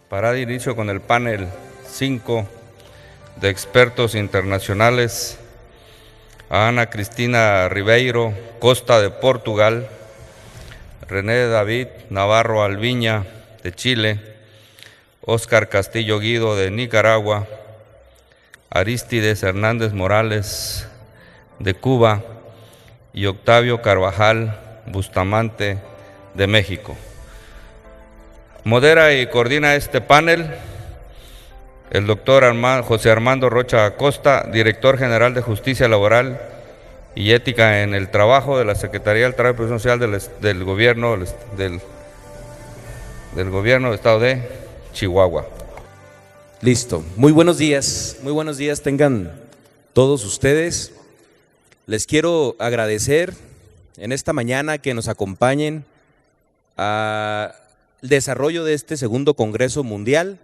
Para dar inicio con el panel 5 de expertos internacionales, a Ana Cristina Ribeiro Costa de Portugal, René David Navarro Alviña de Chile, Óscar Castillo Guido de Nicaragua, Arístides Hernández Morales de Cuba y Octavio Carvajal Bustamante de México. Modera y coordina este panel el doctor José Armando Rocha Acosta, director general de Justicia Laboral y Ética en el Trabajo de la Secretaría del Trabajo y Previsión Social del Gobierno del Estado de Chihuahua. Listo. Muy buenos días tengan todos ustedes. Les quiero agradecer en esta mañana que nos acompañen al desarrollo de este segundo Congreso Mundial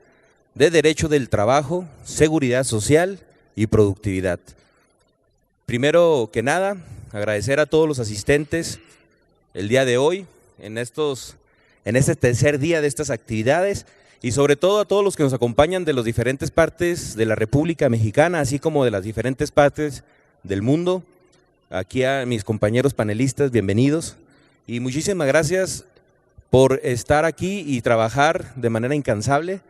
de Derecho del Trabajo, Seguridad Social y Productividad. Primero que nada, agradecer a todos los asistentes el día de hoy, en este tercer día de estas actividades, y sobre todo a todos los que nos acompañan de las diferentes partes de la República Mexicana, así como de las diferentes partes del mundo. Aquí a mis compañeros panelistas, bienvenidos, y muchísimas gracias por estar aquí y trabajar de manera incansable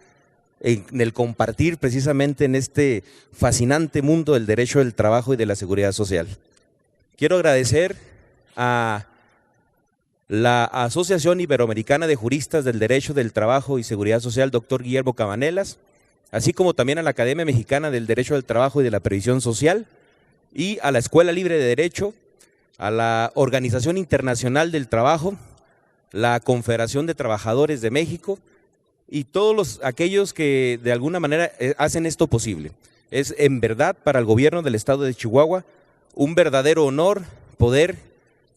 en el compartir precisamente en este fascinante mundo del derecho del trabajo y de la seguridad social. Quiero agradecer a la Asociación Iberoamericana de Juristas del Derecho del Trabajo y Seguridad Social, doctor Guillermo Cabanelas, así como también a la Academia Mexicana del Derecho del Trabajo y de la Previsión Social, y a la Escuela Libre de Derecho, a la Organización Internacional del Trabajo, la Confederación de Trabajadores de México y todos aquellos que de alguna manera hacen esto posible. Es en verdad para el gobierno del estado de Chihuahua un verdadero honor poder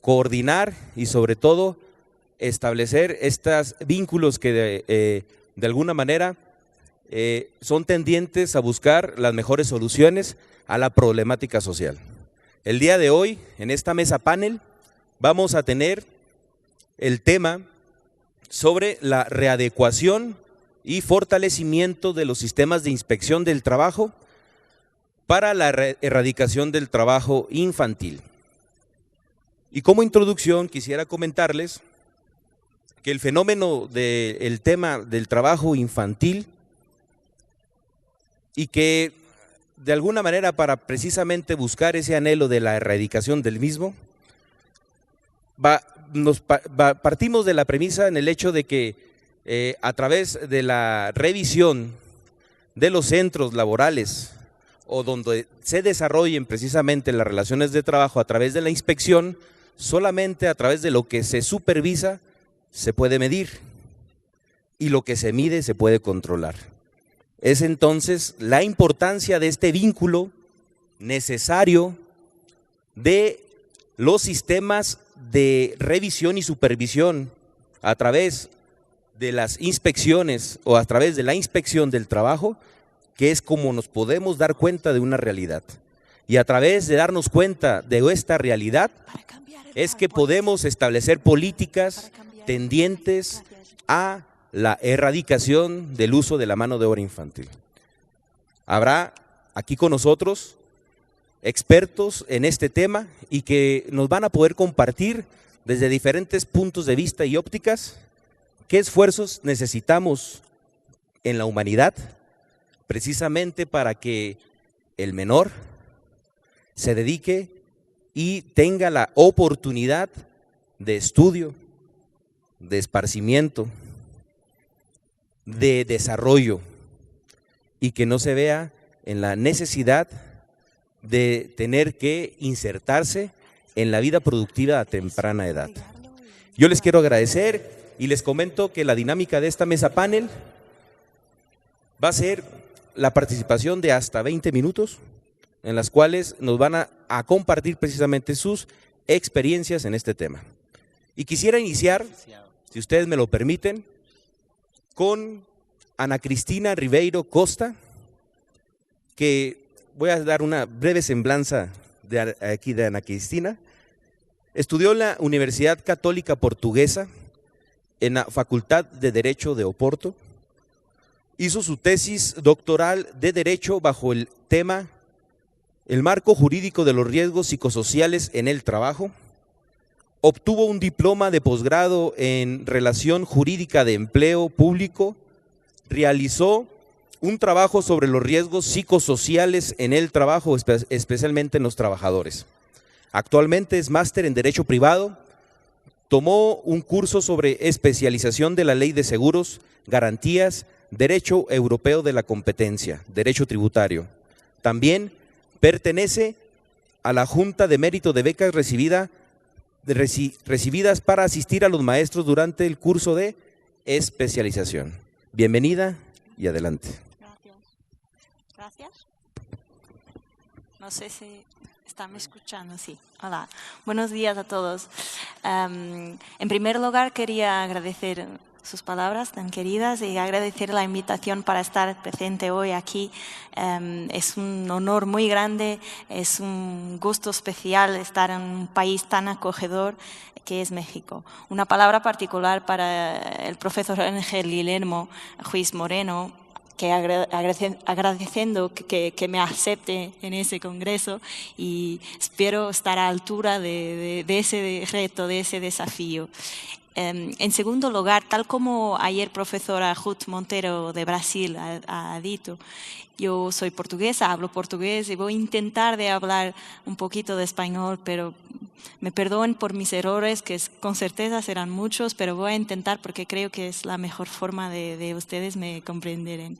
coordinar y sobre todo establecer estos vínculos que de alguna manera son tendientes a buscar las mejores soluciones a la problemática social. El día de hoy, en esta mesa panel, vamos a tener el tema sobre la readecuación y fortalecimiento de los sistemas de inspección del trabajo para la erradicación del trabajo infantil. Y como introducción quisiera comentarles que el fenómeno del tema del trabajo infantil y que de alguna manera para precisamente buscar ese anhelo de la erradicación del mismo, partimos de la premisa en el hecho de que a través de la revisión de los centros laborales o donde se desarrollen precisamente las relaciones de trabajo a través de la inspección, solamente a través de lo que se supervisa se puede medir y lo que se mide se puede controlar. Es entonces la importancia de este vínculo necesario de los sistemas de revisión y supervisión a través de las inspecciones o a través de la inspección del trabajo, que es como nos podemos dar cuenta de una realidad. Y a través de darnos cuenta de esta realidad es que podemos establecer políticas tendientes a la erradicación del uso de la mano de obra infantil. Habrá aquí con nosotros expertos en este tema y que nos van a poder compartir desde diferentes puntos de vista y ópticas qué esfuerzos necesitamos en la humanidad precisamente para que el menor se dedique y tenga la oportunidad de estudio, de esparcimiento, de desarrollo y que no se vea en la necesidad de tener que insertarse en la vida productiva a temprana edad. Yo les quiero agradecer y les comento que la dinámica de esta mesa panel va a ser la participación de hasta 20 minutos en las cuales nos van a compartir precisamente sus experiencias en este tema. Y quisiera iniciar, si ustedes me lo permiten, con Ana Cristina Ribeiro Costa, que voy a dar una breve semblanza de Ana Cristina. Estudió en la Universidad Católica Portuguesa, en la Facultad de Derecho de Oporto, Hizo su tesis doctoral de Derecho bajo el tema El marco jurídico de los riesgos psicosociales en el trabajo. Obtuvo un diploma de posgrado en Relación Jurídica de Empleo Público. Realizó un trabajo sobre los riesgos psicosociales en el trabajo, especialmente en los trabajadores. Actualmente es máster en Derecho Privado. Tomó un curso sobre especialización de la Ley de Seguros, Garantías, Derecho Europeo de la Competencia, Derecho Tributario. También pertenece a la Junta de Mérito de Becas recibidas para asistir a los maestros durante el curso de especialización. Bienvenida y adelante. Gracias. Gracias. No sé si están escuchando. Sí. Hola. Buenos días a todos. En primer lugar, quería agradecer sus palabras tan queridas y agradecer la invitación para estar presente hoy aquí. Es un honor muy grande, es un gusto especial estar en un país tan acogedor que es México. Una palabra particular para el profesor Ángel Guillermo Ruiz Moreno, que agradeciendo que me acepte en ese congreso, y espero estar a la altura de ese reto, de ese desafío. En segundo lugar, tal como ayer profesora Ruth Montero de Brasil ha dicho, yo soy portuguesa, hablo portugués y voy a intentar de hablar un poquito de español, pero me perdonen por mis errores, que con certeza serán muchos, pero voy a intentar porque creo que es la mejor forma de ustedes me comprenderán.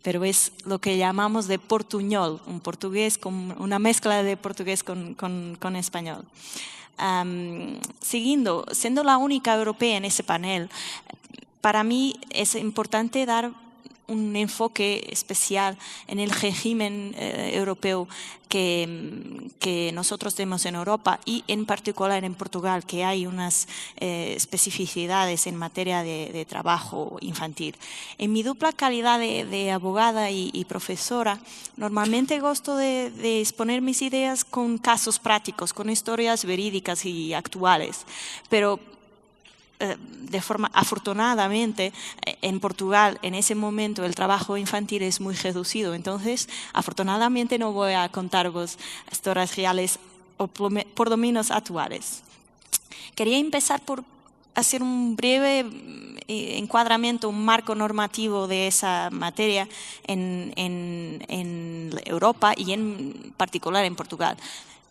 Pero es lo que llamamos de portuñol, un portugués con una mezcla de portugués con español. Siendo la única europea en ese panel, para mí es importante dar un enfoque especial en el régimen europeo que nosotros tenemos en Europa y en particular en Portugal, que hay unas especificidades en materia de trabajo infantil. En mi dupla calidad de abogada y profesora, normalmente gosto de exponer mis ideas con casos prácticos, con historias verídicas y actuales, pero de forma afortunadamente en Portugal en ese momento el trabajo infantil es muy reducido, entonces afortunadamente no voy a contaros historias reales o por lo menos actuales. Quería empezar por hacer un breve encuadramiento, un marco normativo de esa materia en Europa y en particular en Portugal.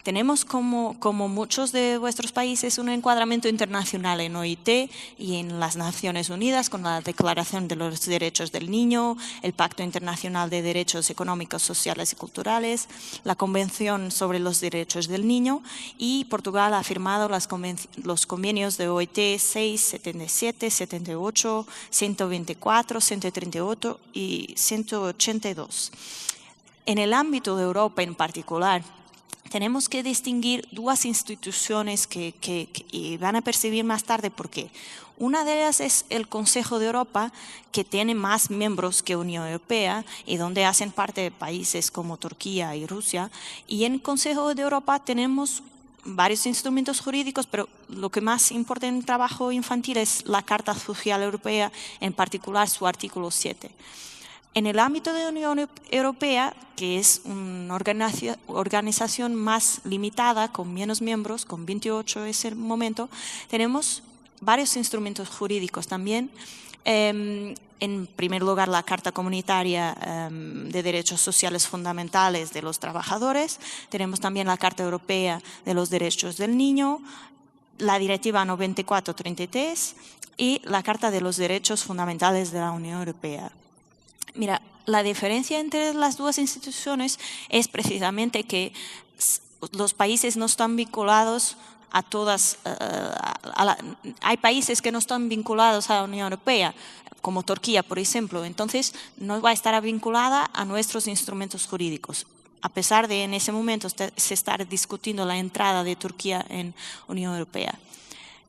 Tenemos, como muchos de vuestros países, un encuadramiento internacional en OIT y en las Naciones Unidas con la Declaración de los Derechos del Niño, el Pacto Internacional de Derechos Económicos, Sociales y Culturales, la Convención sobre los Derechos del Niño, y Portugal ha firmado los convenios de OIT 6, 77, 78, 124, 138 y 182. En el ámbito de Europa en particular, tenemos que distinguir dos instituciones que van a percibir más tarde por qué. Una de ellas es el Consejo de Europa, que tiene más miembros que Unión Europea y donde hacen parte países como Turquía y Rusia. Y en el Consejo de Europa tenemos varios instrumentos jurídicos, pero lo que más importa en el trabajo infantil es la Carta Social Europea, en particular su artículo 7. En el ámbito de la Unión Europea, que es una organización más limitada, con menos miembros, con 28 en ese momento, tenemos varios instrumentos jurídicos también. En primer lugar, la Carta Comunitaria de Derechos Sociales Fundamentales de los Trabajadores. Tenemos también la Carta Europea de los Derechos del Niño, la Directiva 94/33 y la Carta de los Derechos Fundamentales de la Unión Europea. Mira, la diferencia entre las dos instituciones es precisamente que los países no están vinculados a todas, hay países que no están vinculados a la Unión Europea, como Turquía, por ejemplo, entonces no va a estar vinculada a nuestros instrumentos jurídicos, a pesar de en ese momento se estar discutiendo la entrada de Turquía en Unión Europea.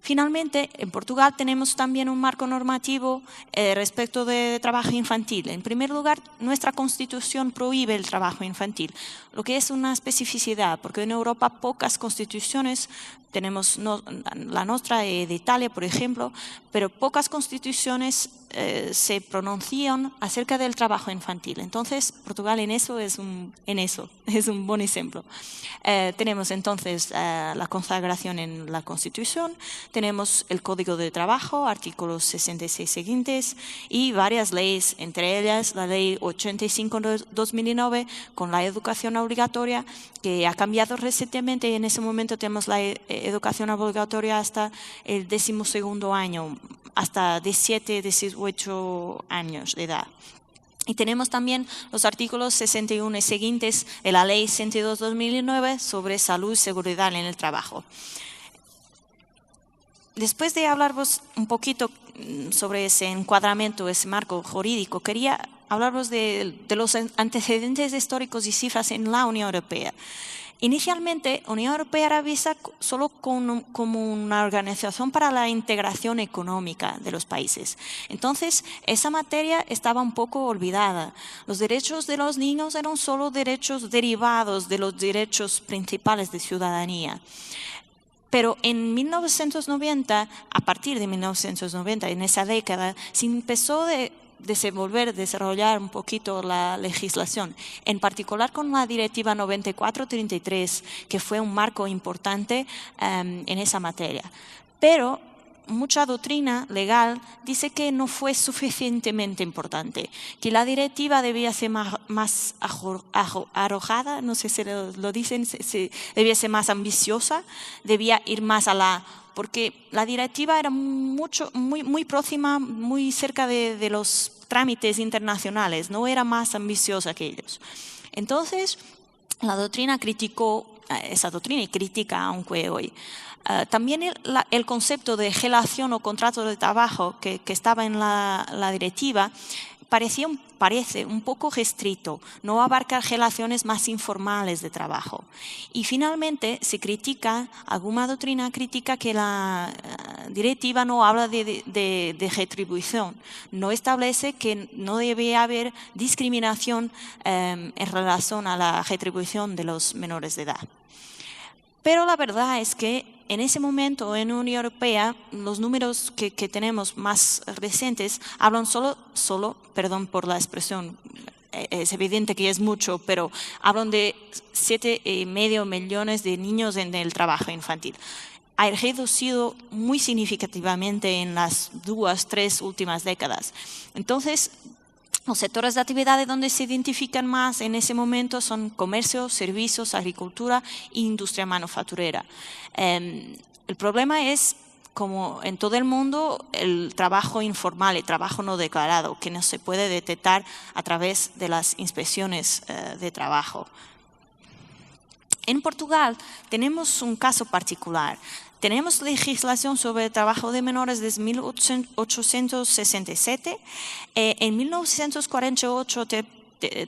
Finalmente, en Portugal tenemos también un marco normativo respecto de trabajo infantil. En primer lugar, nuestra Constitución prohíbe el trabajo infantil, lo que es una especificidad, porque en Europa pocas constituciones, tenemos la nuestra de Italia, por ejemplo, pero pocas constituciones se pronuncian acerca del trabajo infantil. Entonces, Portugal en eso es un buen ejemplo. Tenemos entonces la consagración en la Constitución, tenemos el Código de Trabajo, artículos 66 siguientes, y varias leyes, entre ellas la Ley 85/2009 con la educación obligatoria, que ha cambiado recientemente, y en ese momento tenemos la educación obligatoria hasta el 12º año, hasta 17, 18 años de edad. Y tenemos también los artículos 61 y siguientes de la Ley 102/2009 sobre salud y seguridad en el trabajo. Después de hablaros un poquito sobre ese encuadramiento, ese marco jurídico, quería hablaros de los antecedentes históricos y cifras en la Unión Europea. Inicialmente, la Unión Europea era vista solo como una organización para la integración económica de los países. Entonces, esa materia estaba un poco olvidada. Los derechos de los niños eran solo derechos derivados de los derechos principales de ciudadanía. Pero en 1990, a partir de 1990, en esa década, se empezó a desarrollar un poquito la legislación, en particular con la Directiva 94/33, que fue un marco importante en esa materia. Pero mucha doctrina legal dice que no fue suficientemente importante, que la directiva debía ser más arrojada, no sé si lo dicen, debía ser más ambiciosa, debía ir más porque la directiva era muy próxima, muy cerca de los trámites internacionales, no era más ambiciosa que ellos. Entonces, la doctrina criticó esa doctrina y critica aunque hoy. También el concepto de relación o contrato de trabajo que estaba en la directiva parece un poco restricto, no abarca relaciones más informales de trabajo. Y finalmente alguna doctrina critica que la directiva no habla de retribución, no establece que no debe haber discriminación en relación a la retribución de los menores de edad. Pero la verdad es que en ese momento en la Unión Europea los números que tenemos más recientes hablan perdón por la expresión, es evidente que es mucho, pero hablan de 7,5 millones de niños en el trabajo infantil. Ha reducido muy significativamente en las 2-3 últimas décadas. Entonces, los sectores de actividades donde se identifican más en ese momento son comercio, servicios, agricultura e industria manufacturera. El problema es, como en todo el mundo, el trabajo informal, el trabajo no declarado, que no se puede detectar a través de las inspecciones de trabajo. En Portugal tenemos un caso particular. Tenemos legislación sobre el trabajo de menores desde 1867. En 1948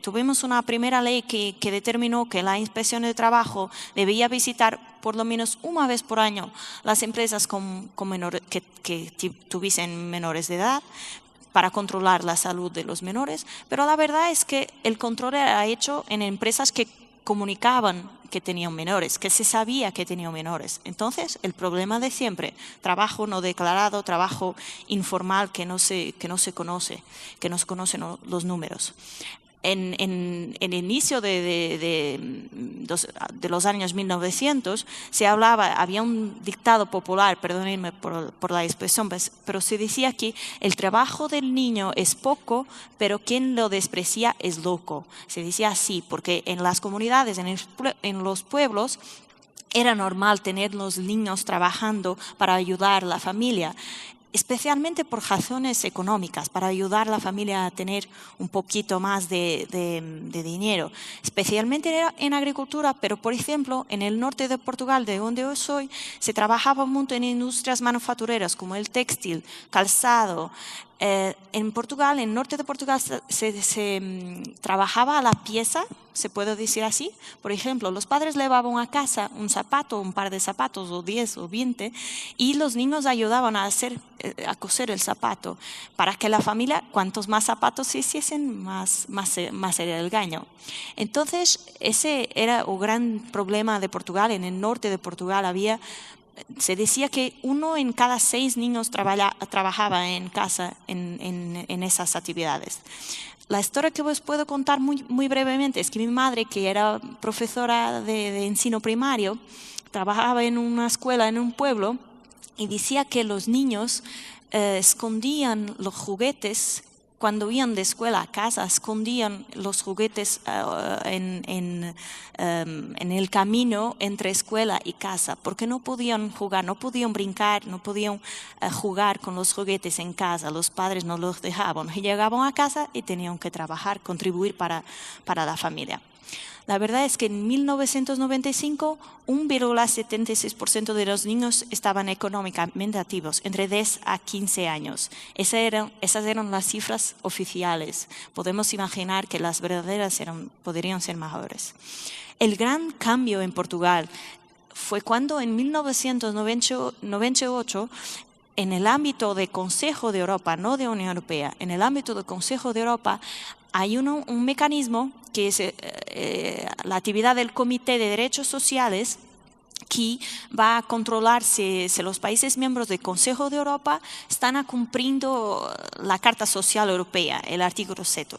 tuvimos una primera ley que determinó que la inspección de trabajo debía visitar por lo menos una vez por año las empresas que tuviesen menores de edad para controlar la salud de los menores. Pero la verdad es que el control era hecho en empresas que comunicaban que tenían menores, que se sabía que tenían menores. Entonces, el problema de siempre, trabajo no declarado, trabajo informal que no se conoce, que no se conocen los números. En el inicio de los años 1900 había un dictado popular, perdónenme por la expresión, pero se decía que el trabajo del niño es poco, pero quien lo desprecia es loco. Se decía así, porque en las comunidades, en los pueblos, era normal tener los niños trabajando para ayudar a la familia, especialmente por razones económicas, para ayudar a la familia a tener un poquito más de dinero, especialmente en agricultura, pero por ejemplo en el norte de Portugal, de donde yo soy, se trabajaba mucho en industrias manufactureras como el textil, calzado. En Portugal, en el norte de Portugal, se trabajaba a la pieza, se puede decir así. Por ejemplo, los padres llevaban a casa un zapato, un par de zapatos, o 10 o 20, y los niños ayudaban a coser el zapato, para que la familia, cuantos más zapatos se hiciesen, más era el gaño. Entonces, ese era un gran problema de Portugal. En el norte de Portugal había se decía que 1 en cada 6 niños trabajaba en casa en esas actividades. La historia que os puedo contar muy brevemente es que mi madre, que era profesora de ensino primario, trabajaba en una escuela en un pueblo y decía que los niños escondían los juguetes. Cuando iban de escuela a casa, escondían los juguetes en el camino entre escuela y casa, porque no podían jugar, no podían brincar, no podían jugar con los juguetes en casa. Los padres no los dejaban. Y llegaban a casa y tenían que trabajar, contribuir para la familia. La verdad es que en 1995, 1,76% de los niños estaban económicamente activos, entre 10 a 15 años. Esas eran las cifras oficiales. Podemos imaginar que las verdaderas podrían ser mejores. El gran cambio en Portugal fue cuando en 1998, en el ámbito del Consejo de Europa, no de Unión Europea, en el ámbito del Consejo de Europa, hay un mecanismo que es la actividad del Comité de Derechos Sociales, que va a controlar si los países miembros del Consejo de Europa están cumpliendo la Carta Social Europea, el artículo 7.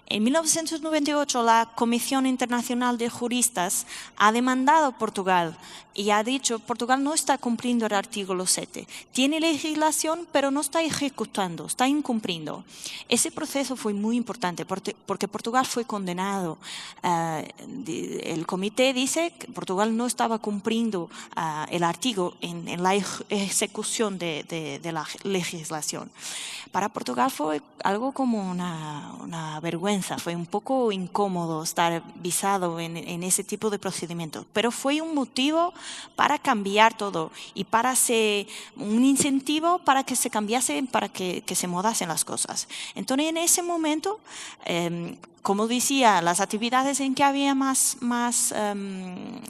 En 1998, la Comisión Internacional de Juristas ha demandado a Portugal y ha dicho que Portugal no está cumpliendo el artículo 7. Tiene legislación, pero no está ejecutando, está incumpliendo. Ese proceso fue muy importante porque Portugal fue condenado. El comité dice que Portugal no estaba cumpliendo el artículo en la ejecución de la legislación. Para Portugal fue algo como una vergüenza, fue un poco incómodo estar visado en ese tipo de procedimientos, pero fue un motivo para cambiar todo y para ser un incentivo para que se cambiase, para que se mudasen las cosas. Entonces, en ese momento, como decía, las actividades en que había más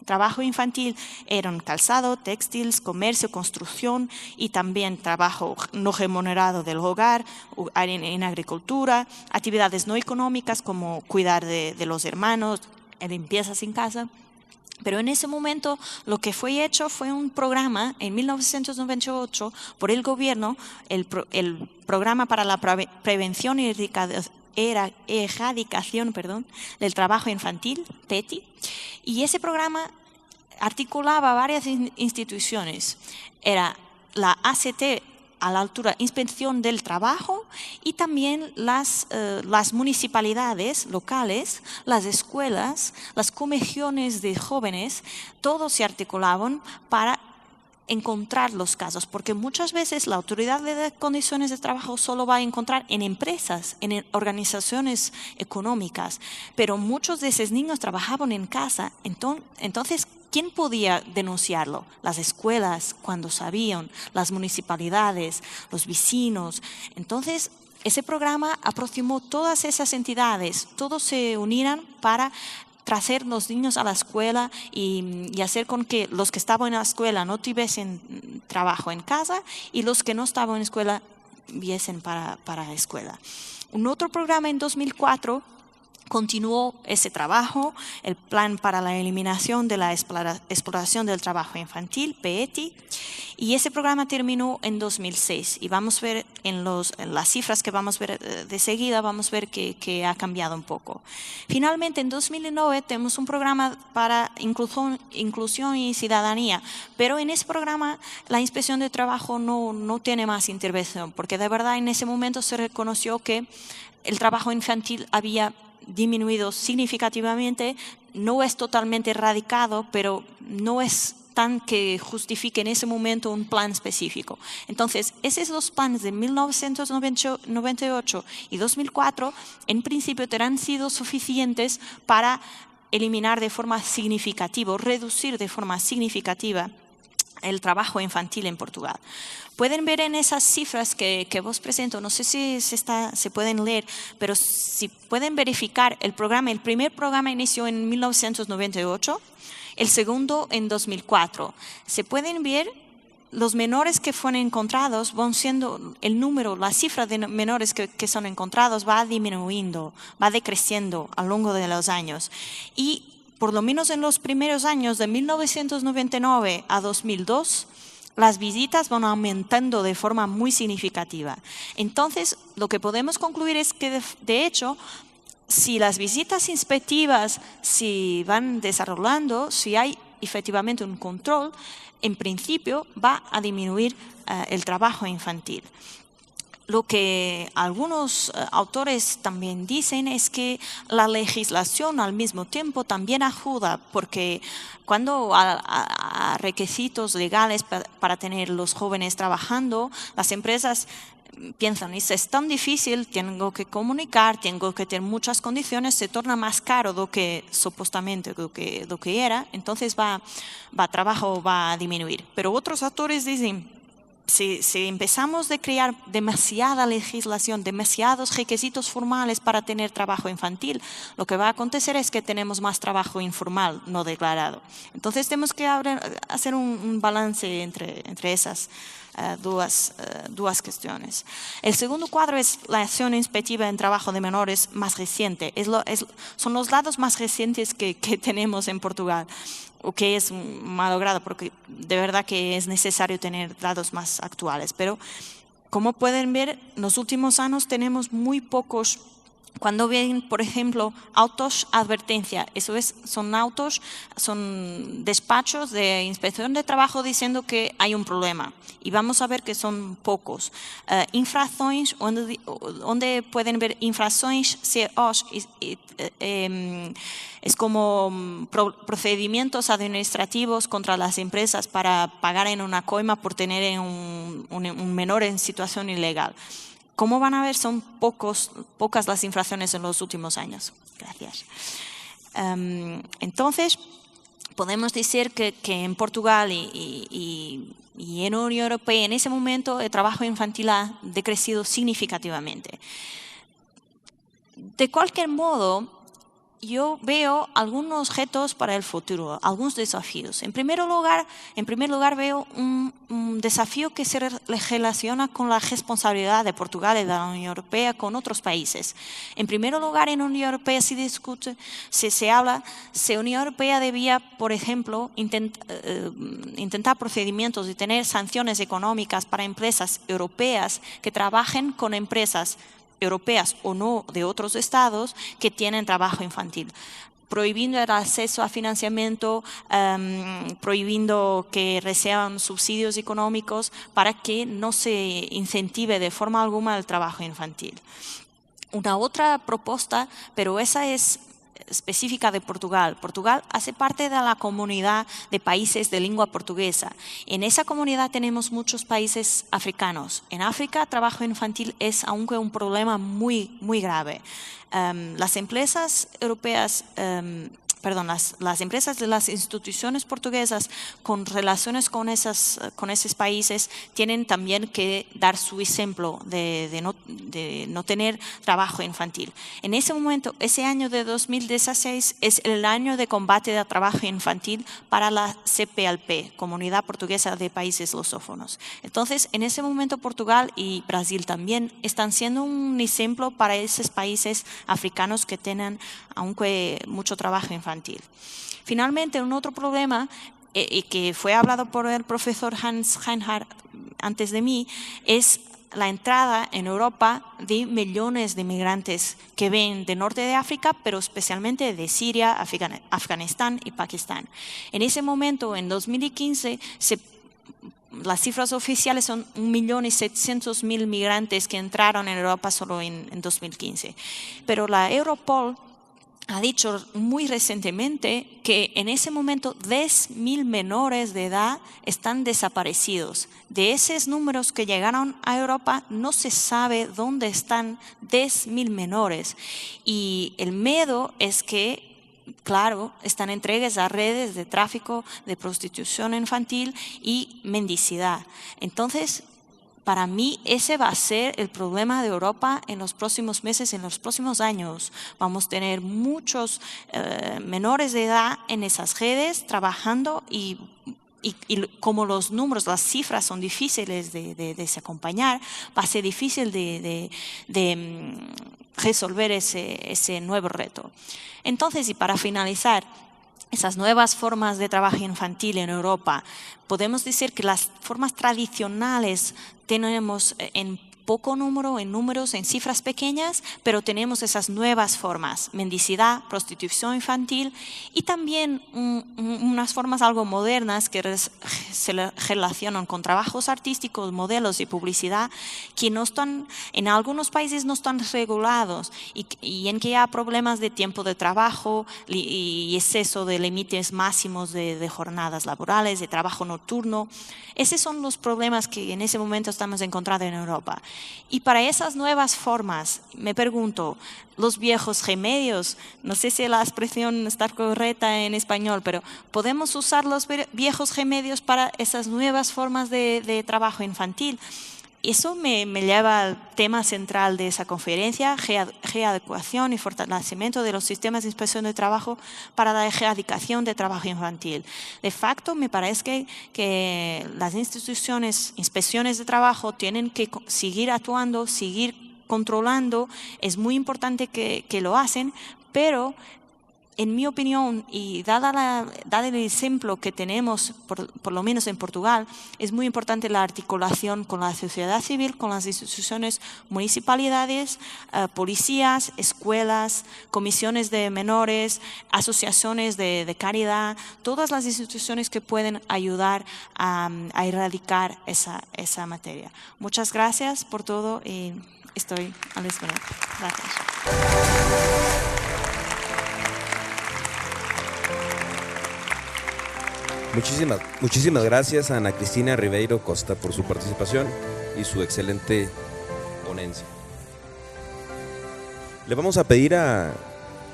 trabajo infantil eran calzado, textiles, comercio, construcción y también trabajo no remunerado del hogar, en agricultura, actividades no económicas como cuidar de los hermanos, limpiezas en casa. Pero en ese momento lo que fue hecho fue un programa en 1998 por el gobierno, el programa para la prevención y erradicación del trabajo infantil, PETI, y ese programa articulaba varias instituciones. Era la ACT, a la altura Inspección del Trabajo, y también las municipalidades locales, las escuelas, las comisiones de jóvenes, todos se articulaban para encontrar los casos, porque muchas veces la autoridad de condiciones de trabajo solo va a encontrar en empresas, en organizaciones económicas, pero muchos de esos niños trabajaban en casa. Entonces, ¿quién podía denunciarlo? Las escuelas, cuando sabían, las municipalidades, los vecinos. Entonces, ese programa aproximó todas esas entidades, todos se unieron para traer los niños a la escuela y hacer con que los que estaban en la escuela no tuviesen trabajo en casa y los que no estaban en escuela viesen para la escuela. Un otro programa en 2004 continuó ese trabajo, el Plan para la Eliminación de la Explotación del Trabajo Infantil, PETI, y ese programa terminó en 2006. Y vamos a ver en las cifras que vamos a ver de seguida, vamos a ver que ha cambiado un poco. Finalmente, en 2009 tenemos un programa para inclusión y ciudadanía, pero en ese programa la Inspección de Trabajo no tiene más intervención, porque de verdad en ese momento se reconoció que el trabajo infantil había disminuido significativamente, no es totalmente erradicado, pero no es tan que justifique en ese momento un plan específico. Entonces, esos dos planes de 1998 y 2004, en principio, han sido suficientes para eliminar de forma significativa, reducir de forma significativa el trabajo infantil en Portugal. Pueden ver en esas cifras que vos presento, no sé si se pueden leer, pero si pueden verificar el primer programa inició en 1998, el segundo en 2004. Se pueden ver los menores que fueron encontrados, van siendo el número, la cifra de menores que son encontrados va disminuyendo, va decreciendo a lo largo de los años. Y por lo menos en los primeros años de 1999 a 2002, las visitas van aumentando de forma muy significativa. Entonces, lo que podemos concluir es que, de hecho, si las visitas inspectivas se van desarrollando, si hay efectivamente un control, en principio va a disminuir el trabajo infantil. Lo que algunos autores también dicen es que la legislación al mismo tiempo también ayuda, porque cuando a requisitos legales para tener los jóvenes trabajando, las empresas piensan, es tan difícil, tengo que comunicar, tengo que tener muchas condiciones, se torna más caro do que supuestamente do que era, entonces trabajo va a disminuir. Pero otros autores dicen, si empezamos a crear demasiada legislación, demasiados requisitos formales para tener trabajo infantil, lo que va a acontecer es que tenemos más trabajo informal, no declarado. Entonces tenemos que hacer un balance entre esas dos cuestiones. El segundo cuadro es la acción inspectiva en trabajo de menores más reciente. Son los datos más recientes que tenemos en Portugal, o que es malogrado, porque de verdad que es necesario tener datos más actuales. Pero como pueden ver, en los últimos años tenemos muy pocos. Cuando ven, por ejemplo, autos advertencia, son despachos de inspección de trabajo diciendo que hay un problema. Y vamos a ver que son pocos. Infracciones, onde pueden ver infracciones, es como procedimientos administrativos contra las empresas para pagar en una coima por tener un menor en situación ilegal. Como van a ver, son pocas las infracciones en los últimos años. Gracias. Entonces, podemos decir que en Portugal y en la Unión Europea, en ese momento, el trabajo infantil ha decrecido significativamente. De cualquier modo, yo veo algunos retos para el futuro, algunos desafíos. En primer lugar veo un desafío que se relaciona con la responsabilidad de Portugal y de la Unión Europea con otros países. En primer lugar, en la Unión Europea se discute, se habla, si la Unión Europea debía, por ejemplo, intentar procedimientos y tener sanciones económicas para empresas europeas que trabajen con empresas europeas o no de otros estados que tienen trabajo infantil, prohibiendo el acceso a financiamiento, prohibiendo que reciban subsidios económicos para que no se incentive de forma alguna el trabajo infantil. Una otra propuesta, pero esa es específica de Portugal. Portugal hace parte de la comunidad de países de lengua portuguesa. En esa comunidad tenemos muchos países africanos. En África, trabajo infantil es aunque un problema muy, muy grave. Las empresas europeas, las empresas de las instituciones portuguesas con relaciones con esos países tienen también que dar su ejemplo de no tener trabajo infantil. En ese momento, ese año de 2016 es el año de combate al trabajo infantil para la CPLP, Comunidad Portuguesa de Países Lusófonos. Entonces, en ese momento Portugal y Brasil también están siendo un ejemplo para esos países africanos que tienen aunque mucho trabajo infantil. Finalmente, un otro problema y que fue hablado por el profesor Hans Reinhardt antes de mí es la entrada en Europa de millones de migrantes que ven del norte de África, pero especialmente de Siria, Afganistán y Pakistán. En ese momento, en 2015, las cifras oficiales son 1.700.000 migrantes que entraron en Europa solo en 2015. Pero la Europol ha dicho muy recientemente que en ese momento 10.000 menores de edad están desaparecidos. De esos números que llegaron a Europa no se sabe dónde están 10.000 menores. Y el miedo es que, claro, están entregues a redes de tráfico, de prostitución infantil y mendicidad. Entonces, para mí, ese va a ser el problema de Europa en los próximos meses, en los próximos años. Vamos a tener muchos menores de edad en esas redes trabajando y como los números, las cifras son difíciles de acompañar, va a ser difícil de resolver ese nuevo reto. Entonces, y para finalizar, esas nuevas formas de trabajo infantil en Europa, podemos decir que las formas tradicionales tenemos en poco número, en números, en cifras pequeñas, pero tenemos esas nuevas formas, mendicidad, prostitución infantil y también unas formas algo modernas que se relacionan con trabajos artísticos, modelos y publicidad que no están, en algunos países no están regulados y en que hay problemas de tiempo de trabajo y exceso de límites máximos de jornadas laborales, de trabajo nocturno. Esos son los problemas que en ese momento estamos encontrando en Europa. Y para esas nuevas formas, me pregunto, los viejos remedios, no sé si la expresión está correcta en español, pero ¿podemos usar los viejos remedios para esas nuevas formas de trabajo infantil? Eso me lleva al tema central de esa conferencia, readecuación y fortalecimiento de los sistemas de inspección de trabajo para la erradicación de trabajo infantil. De facto, me parece que las instituciones, inspecciones de trabajo, tienen que seguir actuando, seguir controlando. Es muy importante que lo hacen, pero en mi opinión, y dado el ejemplo que tenemos, por lo menos en Portugal, es muy importante la articulación con la sociedad civil, con las instituciones, municipalidades, policías, escuelas, comisiones de menores, asociaciones de caridad, todas las instituciones que pueden ayudar a erradicar esa materia. Muchas gracias por todo y estoy a la espera. Gracias. Muchísimas gracias a Ana Cristina Ribeiro Costa por su participación y su excelente ponencia. Le vamos a pedir a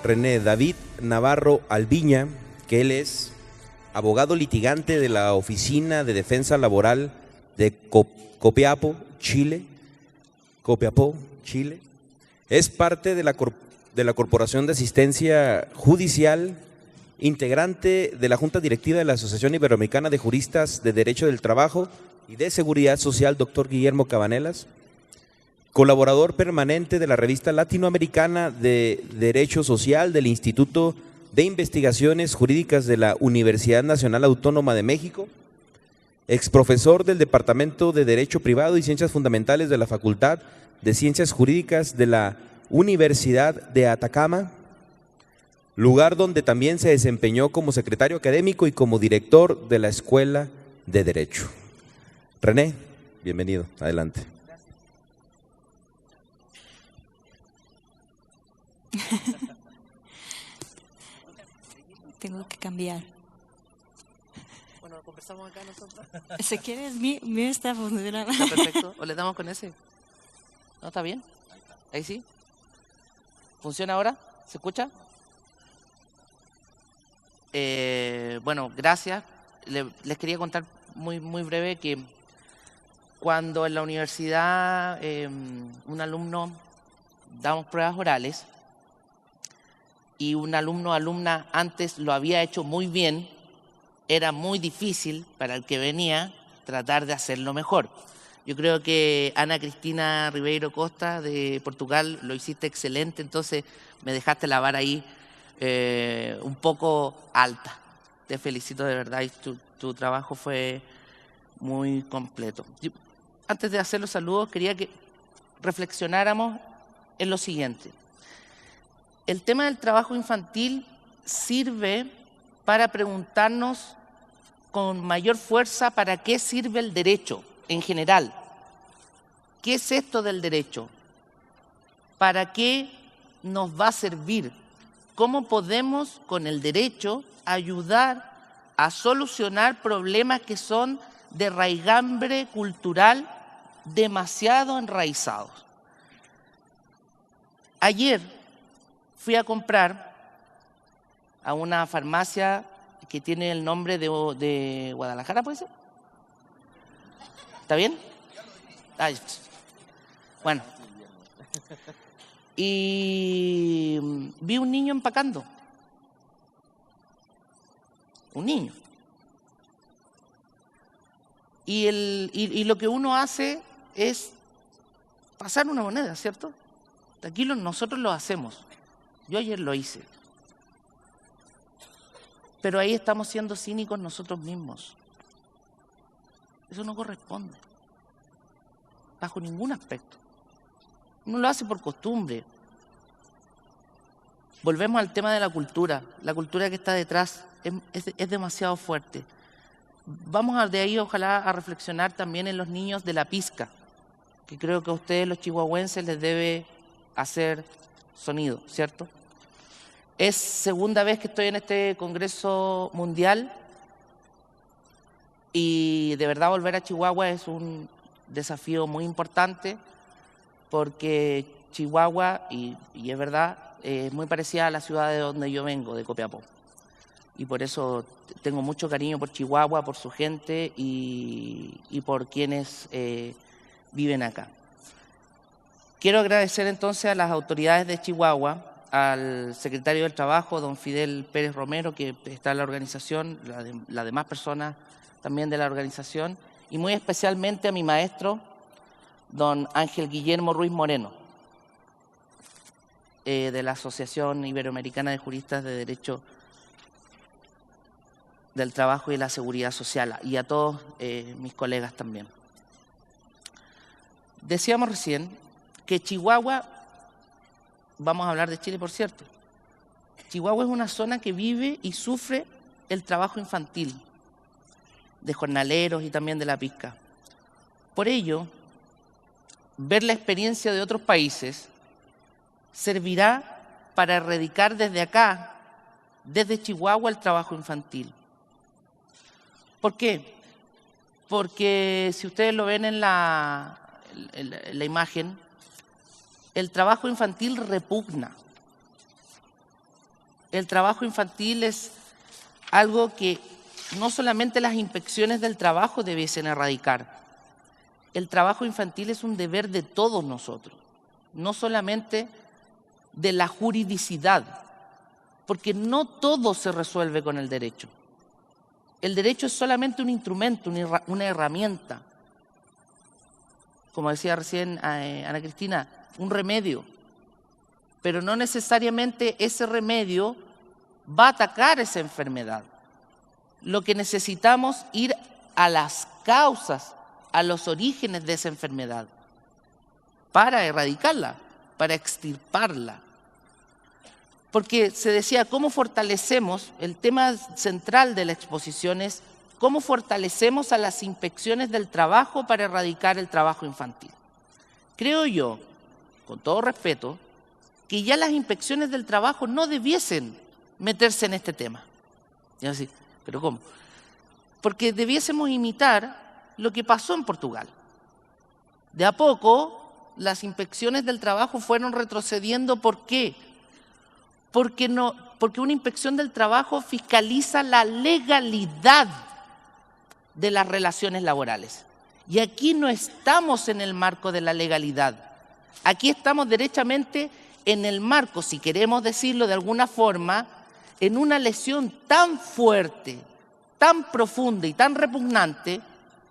René David Navarro Albiña, que él es abogado litigante de la Oficina de Defensa Laboral de Copiapó, Chile. Es parte de la Corporación de Asistencia Judicial, integrante de la Junta Directiva de la Asociación Iberoamericana de Juristas de Derecho del Trabajo y de Seguridad Social, Dr. Guillermo Cabanelas, colaborador permanente de la Revista Latinoamericana de Derecho Social del Instituto de Investigaciones Jurídicas de la Universidad Nacional Autónoma de México, exprofesor del Departamento de Derecho Privado y Ciencias Fundamentales de la Facultad de Ciencias Jurídicas de la Universidad de Atacama, lugar donde también se desempeñó como secretario académico y como director de la Escuela de Derecho. René, bienvenido, adelante. Tengo que cambiar. Bueno, conversamos acá nosotros. Si quieres, mi está funcionando. Está perfecto. ¿O le damos con ese? ¿No está bien? Ahí sí. ¿Funciona ahora? ¿Se escucha? Bueno, gracias. Les quería contar muy breve que cuando en la universidad un alumno damos pruebas orales y un alumno o alumna antes lo había hecho muy bien, era muy difícil para el que venía tratar de hacerlo mejor. Yo creo que Ana Cristina Ribeiro Costa de Portugal lo hiciste excelente, entonces me dejaste la vara ahí un poco alta. Te felicito de verdad y tu trabajo fue muy completo. Antes de hacer los saludos, quería que reflexionáramos en lo siguiente. El tema del trabajo infantil sirve para preguntarnos con mayor fuerza para qué sirve el derecho en general. ¿Qué es esto del derecho? ¿Para qué nos va a servir? ¿Cómo podemos con el derecho ayudar a solucionar problemas que son de raigambre cultural demasiado enraizados? Ayer fui a comprar a una farmacia que tiene el nombre de Guadalajara, ¿puede ser? ¿Está bien? Ay, bueno. Y vi un niño empacando. Un niño. Y lo que uno hace es pasar una moneda, ¿cierto? Aquí nosotros lo hacemos. Yo ayer lo hice. pero ahí estamos siendo cínicos nosotros mismos. Eso no corresponde, bajo ningún aspecto. Uno lo hace por costumbre. Volvemos al tema de la cultura que está detrás es demasiado fuerte. Vamos de ahí, ojalá, a reflexionar también en los niños de la pizca, que creo que a ustedes, los chihuahuenses, les debe hacer sonido, ¿cierto? Es segunda vez que estoy en este Congreso Mundial y de verdad volver a Chihuahua es un desafío muy importante porque Chihuahua, y es verdad, es muy parecida a la ciudad de donde yo vengo, de Copiapó. Y por eso tengo mucho cariño por Chihuahua, por su gente y por quienes viven acá. Quiero agradecer entonces a las autoridades de Chihuahua, al secretario del Trabajo, don Fidel Pérez Romero, que está en la organización, las demás personas también de la organización, y muy especialmente a mi maestro, don Ángel Guillermo Ruiz Moreno, de la Asociación Iberoamericana de Juristas de Derecho del Trabajo y la Seguridad Social, y a todos mis colegas también. Decíamos recién que Chihuahua, vamos a hablar de Chile por cierto, Chihuahua es una zona que vive y sufre el trabajo infantil, de jornaleros y también de la pizca. Por ello, ver la experiencia de otros países servirá para erradicar desde acá, desde Chihuahua, el trabajo infantil. ¿Por qué? Porque si ustedes lo ven en la imagen, el trabajo infantil repugna. El trabajo infantil es algo que no solamente las inspecciones del trabajo debiesen erradicar. El trabajo infantil es un deber de todos nosotros, no solamente de la juridicidad, porque no todo se resuelve con el derecho. El derecho es solamente un instrumento, una herramienta. Como decía recién Ana Cristina, un remedio. Pero no necesariamente ese remedio va a atacar esa enfermedad. Lo que necesitamos es ir a las causas, a los orígenes de esa enfermedad, para erradicarla, para extirparla. Porque se decía, ¿cómo fortalecemos? El tema central de la exposición es cómo fortalecemos a las inspecciones del trabajo para erradicar el trabajo infantil. Creo yo, con todo respeto, que ya las inspecciones del trabajo no debiesen meterse en este tema. Y así, ¿pero cómo? Porque debiésemos imitar lo que pasó en Portugal. De a poco, las inspecciones del trabajo fueron retrocediendo. ¿Por qué? Porque una inspección del trabajo fiscaliza la legalidad de las relaciones laborales. Y aquí no estamos en el marco de la legalidad. Aquí estamos derechamente en el marco, si queremos decirlo de alguna forma, en una lesión tan fuerte, tan profunda y tan repugnante,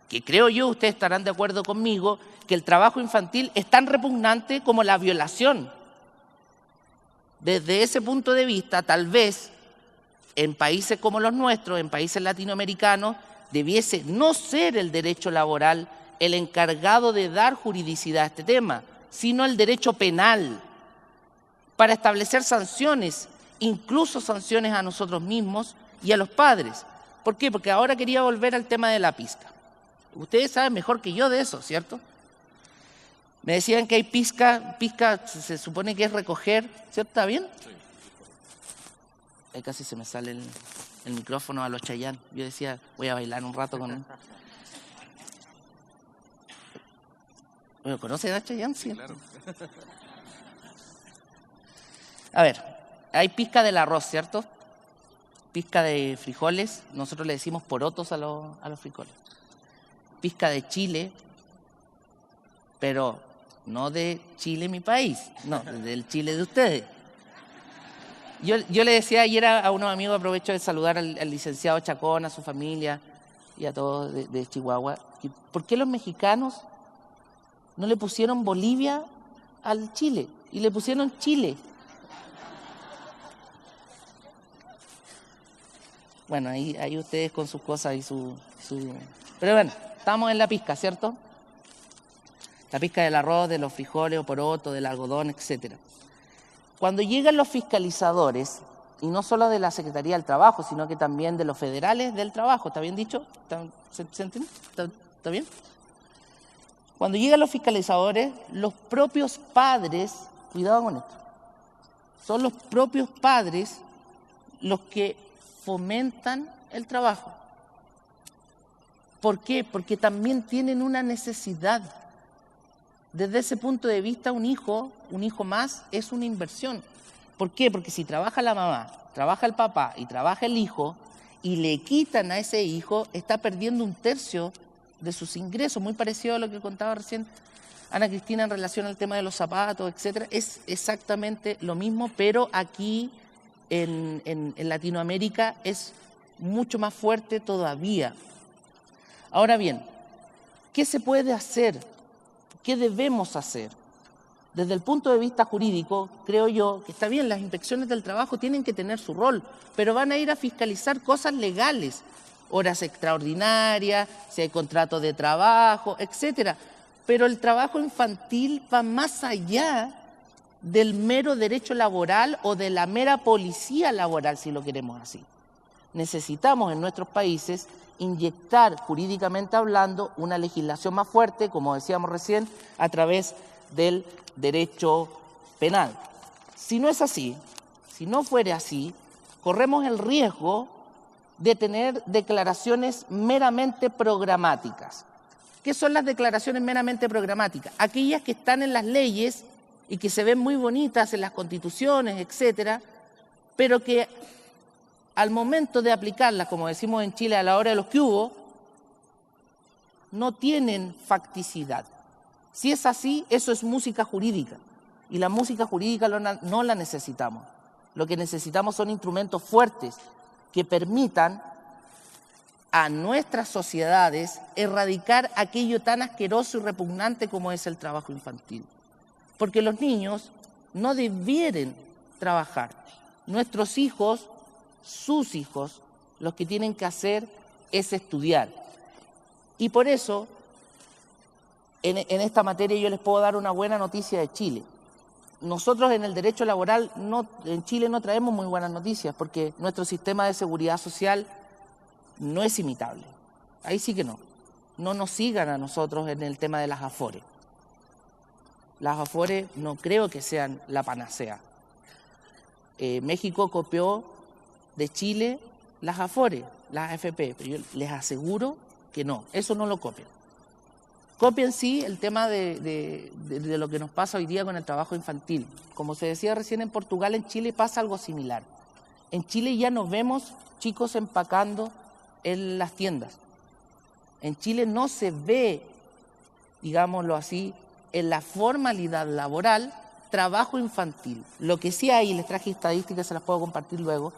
que creo yo, ustedes estarán de acuerdo conmigo, que el trabajo infantil es tan repugnante como la violación. Desde ese punto de vista, tal vez, en países como los nuestros, en países latinoamericanos, debiese no ser el derecho laboral el encargado de dar juridicidad a este tema, sino el derecho penal, para establecer sanciones, incluso sanciones a nosotros mismos y a los padres. ¿Por qué? Porque ahora quería volver al tema de la pizca. Ustedes saben mejor que yo de eso, ¿cierto? Me decían que hay pizca se supone que es recoger, ¿cierto? ¿Está bien? Sí. Ahí casi se me sale el micrófono a los Chayanne. Yo decía, voy a bailar un rato con él. Bueno, ¿conocen a Chayanne? Sí. Claro. A ver, hay pizca del arroz, ¿cierto? Pizca de frijoles, nosotros le decimos porotos a los frijoles. Pizca de chile, pero no de Chile, mi país, no, del Chile de ustedes. Yo le decía ayer a unos amigos, aprovecho de saludar al licenciado Chacón, a su familia y a todos de Chihuahua, ¿por qué los mexicanos no le pusieron Bolivia al Chile y le pusieron Chile? Bueno, ahí ustedes con sus cosas y su... Pero bueno, estamos en la pizca, ¿cierto? La pizca del arroz, de los frijoles o porotos, del algodón, etc. Cuando llegan los fiscalizadores, y no solo de la Secretaría del Trabajo, sino que también de los federales del trabajo, ¿está bien dicho? ¿Se entiende? ¿Está bien? Cuando llegan los fiscalizadores, los propios padres, cuidado con esto, son los propios padres los que fomentan el trabajo. ¿Por qué? Porque también tienen una necesidad. Desde ese punto de vista, un hijo más es una inversión. ¿Por qué? Porque si trabaja la mamá, trabaja el papá y trabaja el hijo, y le quitan a ese hijo, está perdiendo 1/3 de sus ingresos, muy parecido a lo que contaba recién Ana Cristina en relación al tema de los zapatos, etcétera. Es exactamente lo mismo, pero aquí en Latinoamérica es mucho más fuerte todavía. Ahora bien, ¿qué se puede hacer? ¿Qué debemos hacer? Desde el punto de vista jurídico, creo yo que está bien, las inspecciones del trabajo tienen que tener su rol, pero van a ir a fiscalizar cosas legales, horas extraordinarias, si hay contrato de trabajo, etcétera. Pero el trabajo infantil va más allá del mero derecho laboral o de la mera policía laboral, si lo queremos así. Necesitamos en nuestros países inyectar, jurídicamente hablando, una legislación más fuerte, como decíamos recién, a través del derecho penal. Si no es así, si no fuera así, corremos el riesgo de tener declaraciones meramente programáticas. ¿Qué son las declaraciones meramente programáticas? Aquellas que están en las leyes y que se ven muy bonitas en las constituciones, etcétera, pero que al momento de aplicarlas, como decimos en Chile, a la hora de los que hubo, no tienen facticidad. Si es así, eso es música jurídica, y la música jurídica no la necesitamos. Lo que necesitamos son instrumentos fuertes que permitan a nuestras sociedades erradicar aquello tan asqueroso y repugnante como es el trabajo infantil. Porque los niños no debieren trabajar. Nuestros hijos, sus hijos, los que tienen que hacer es estudiar. Y por eso, en esta materia yo les puedo dar una buena noticia de Chile. Nosotros en el derecho laboral en Chile no traemos muy buenas noticias porque nuestro sistema de seguridad social no es imitable. Ahí sí que no. No nos sigan a nosotros en el tema de las AFORE. Las AFORE no creo que sean la panacea. México copió de Chile las AFORE, las AFP, pero yo les aseguro que no, eso no lo copian. Copian sí el tema de lo que nos pasa hoy día con el trabajo infantil. Como se decía recién, en Portugal, en Chile pasa algo similar. En Chile ya nos vemos chicos empacando en las tiendas. En Chile no se ve, digámoslo así, en la formalidad laboral, trabajo infantil. Lo que sí hay, les traje estadísticas, se las puedo compartir luego,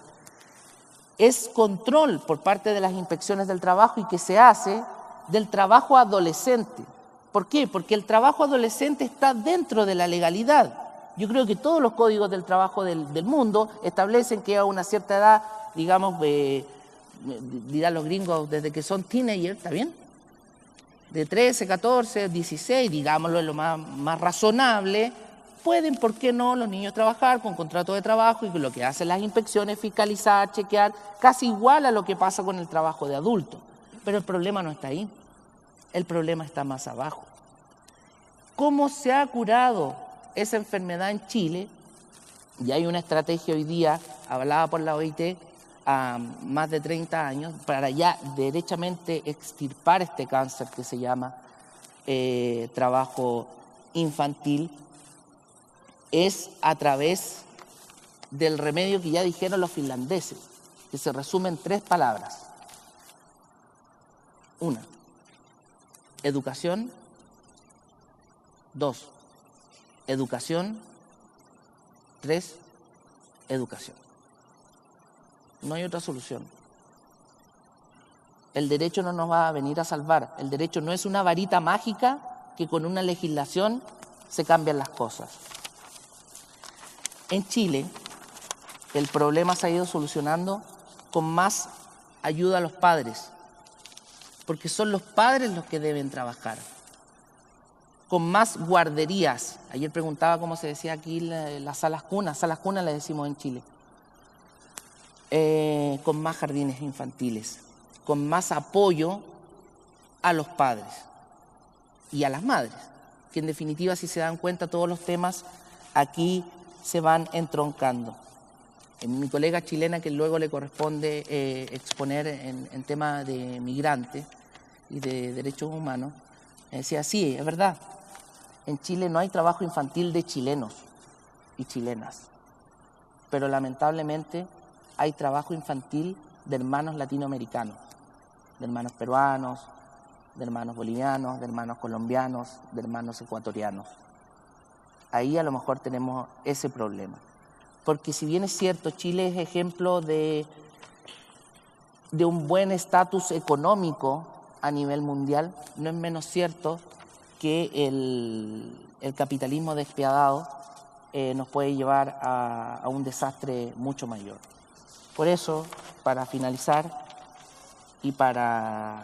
es control por parte de las inspecciones del trabajo y que se hace del trabajo adolescente. ¿Por qué? Porque el trabajo adolescente está dentro de la legalidad. Yo creo que todos los códigos del trabajo del mundo establecen que a una cierta edad, digamos, dirán los gringos, desde que son teenagers, ¿está bien? De 13, 14, 16, digámoslo, es lo más razonable, pueden, ¿por qué no?, los niños trabajar con contrato de trabajo, y lo que hacen las inspecciones es fiscalizar, chequear, casi igual a lo que pasa con el trabajo de adulto. Pero el problema no está ahí, el problema está más abajo. ¿Cómo se ha curado esa enfermedad en Chile? Y hay una estrategia hoy día, avalada por la OIT, a más de 30 años, para ya derechamente extirpar este cáncer que se llama trabajo infantil, es a través del remedio que ya dijeron los finlandeses, que se resume en 3 palabras. 1, educación. 2, educación. 3, educación. No hay otra solución. El derecho no nos va a venir a salvar. El derecho no es una varita mágica que con una legislación se cambian las cosas. En Chile, el problema se ha ido solucionando con más ayuda a los padres, porque son los padres los que deben trabajar. Con más guarderías. Ayer preguntaba cómo se decía aquí las salas cunas le decimos en Chile. Con más jardines infantiles, con más apoyo a los padres y a las madres, que en definitiva, si se dan cuenta, todos los temas aquí se van entroncando. Mi colega chilena, que luego le corresponde exponer en tema de migrantes y de derechos humanos, me decía, sí, es verdad, en Chile no hay trabajo infantil de chilenos y chilenas, pero lamentablemente hay trabajo infantil de hermanos latinoamericanos, de hermanos peruanos, de hermanos bolivianos, de hermanos colombianos, de hermanos ecuatorianos. Ahí a lo mejor tenemos ese problema. Porque si bien es cierto, Chile es ejemplo de un buen estatus económico a nivel mundial, no es menos cierto que el capitalismo despiadado nos puede llevar a un desastre mucho mayor. Por eso, para finalizar y para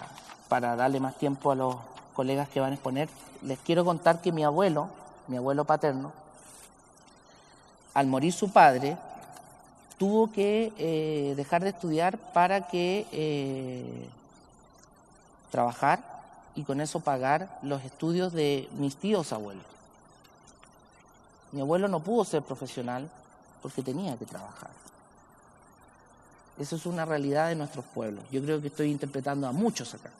darle más tiempo a los colegas que van a exponer, les quiero contar que mi abuelo paterno, al morir su padre, tuvo que dejar de estudiar para que trabajar y con eso pagar los estudios de mis tíos abuelos. Mi abuelo no pudo ser profesional porque tenía que trabajar. Eso es una realidad de nuestros pueblos. Yo creo que estoy interpretando a muchos acá.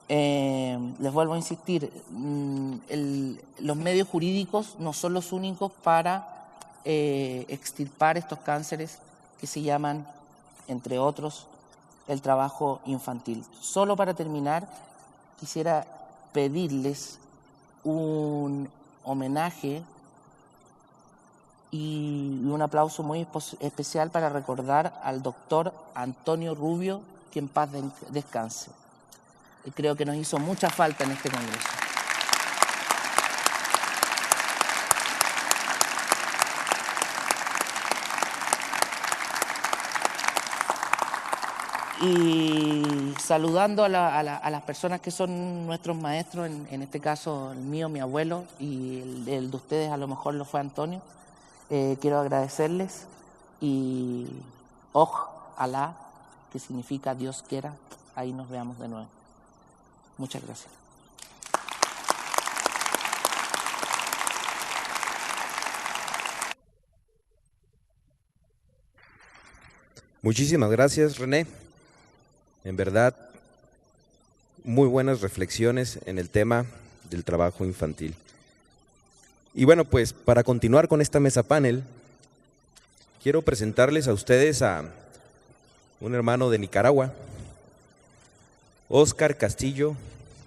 Les vuelvo a insistir, los medios jurídicos no son los únicos para extirpar estos cánceres que se llaman, entre otros, el trabajo infantil. Solo para terminar, quisiera pedirles un homenaje y un aplauso muy especial para recordar al doctor Antonio Rubio, que en paz descanse. Y creo que nos hizo mucha falta en este Congreso. Y saludando a las personas que son nuestros maestros, en este caso el mío, mi abuelo, y el de ustedes a lo mejor lo fue Antonio, quiero agradecerles y Alá, que significa Dios quiera, ahí nos veamos de nuevo. Muchas gracias. Muchísimas gracias, René. En verdad, muy buenas reflexiones en el tema del trabajo infantil. Y bueno, pues para continuar con esta mesa panel, quiero presentarles a ustedes a un hermano de Nicaragua, Óscar Castillo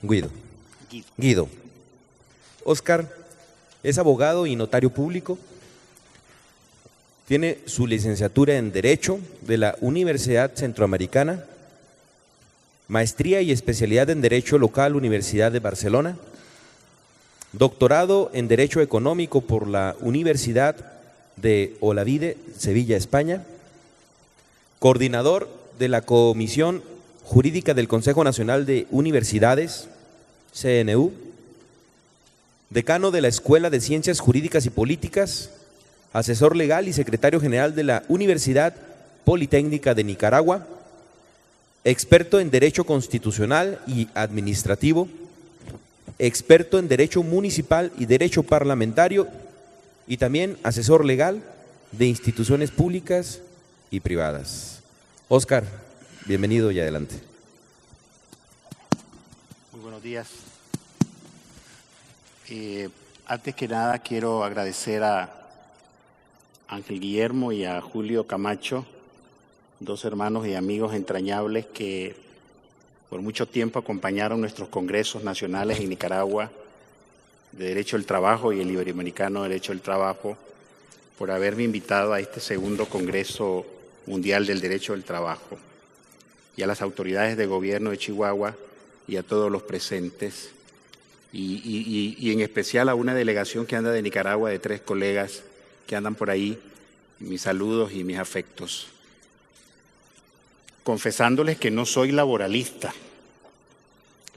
Guido. Óscar es abogado y notario público. Tiene su licenciatura en Derecho de la Universidad Centroamericana, maestría y especialidad en Derecho Local, Universidad de Barcelona, doctorado en Derecho Económico por la Universidad de Olavide, Sevilla, España, coordinador de la Comisión Jurídica del Consejo Nacional de Universidades, CNU, decano de la Escuela de Ciencias Jurídicas y Políticas, asesor legal y secretario general de la Universidad Politécnica de Nicaragua, experto en Derecho Constitucional y Administrativo, experto en Derecho Municipal y Derecho Parlamentario y también asesor legal de instituciones públicas y privadas. Óscar, bienvenido y adelante. Muy buenos días. Antes que nada quiero agradecer a Ángel Guillermo y a Julio Camacho, dos hermanos y amigos entrañables que por mucho tiempo acompañaron nuestros congresos nacionales en Nicaragua de Derecho del Trabajo y el Iberoamericano de Derecho del Trabajo, por haberme invitado a este segundo Congreso Mundial del Derecho del Trabajo, y a las autoridades de gobierno de Chihuahua y a todos los presentes, y en especial a una delegación que anda de Nicaragua, de 3 colegas que andan por ahí, mis saludos y mis afectos. confesándoles que no soy laboralista,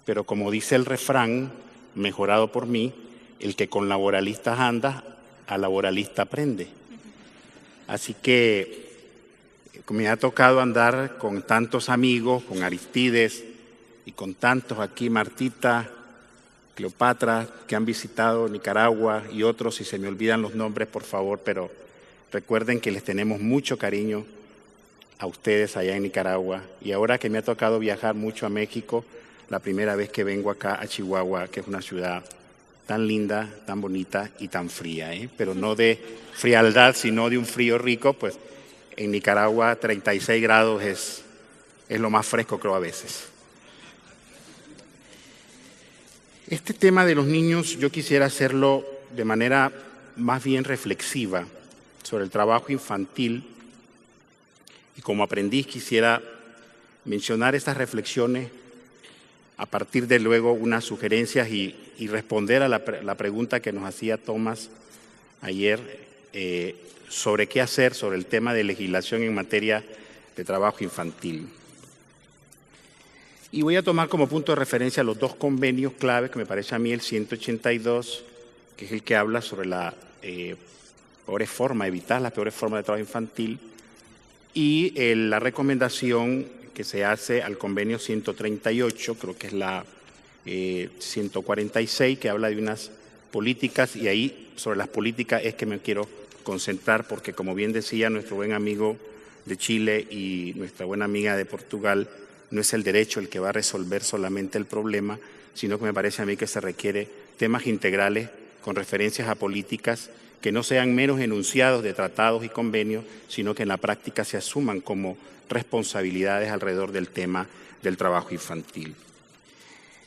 pero como dice el refrán, mejorado por mí, el que con laboralistas anda, a laboralista aprende. Así que me ha tocado andar con tantos amigos, con Aristides y con tantos aquí, Martita, Cleopatra, que han visitado Nicaragua y otros, si se me olvidan los nombres, por favor, pero recuerden que les tenemos mucho cariño a ustedes allá en Nicaragua. Y ahora que me ha tocado viajar mucho a México, la primera vez que vengo acá a Chihuahua, que es una ciudad tan linda, tan bonita y tan fría, pero no de frialdad, sino de un frío rico, pues en Nicaragua 36 grados es lo más fresco, creo, a veces. Este tema de los niños yo quisiera hacerlo de manera más bien reflexiva sobre el trabajo infantil, y como aprendiz quisiera mencionar estas reflexiones a partir de luego unas sugerencias y responder a la pregunta que nos hacía Tomás ayer sobre qué hacer sobre el tema de legislación en materia de trabajo infantil. Y voy a tomar como punto de referencia los dos convenios clave que me parece a mí el 182, que es el que habla sobre la evitar las peores formas de trabajo infantil, y la recomendación que se hace al convenio 138, creo que es la 146, que habla de unas políticas, y ahí sobre las políticas es que me quiero concentrar, porque como bien decía nuestro buen amigo de Chile y nuestra buena amiga de Portugal, no es el derecho el que va a resolver solamente el problema, sino que me parece a mí que se requiere temas integrales con referencias a políticas que no sean meros enunciados de tratados y convenios, sino que en la práctica se asuman como responsabilidades alrededor del tema del trabajo infantil.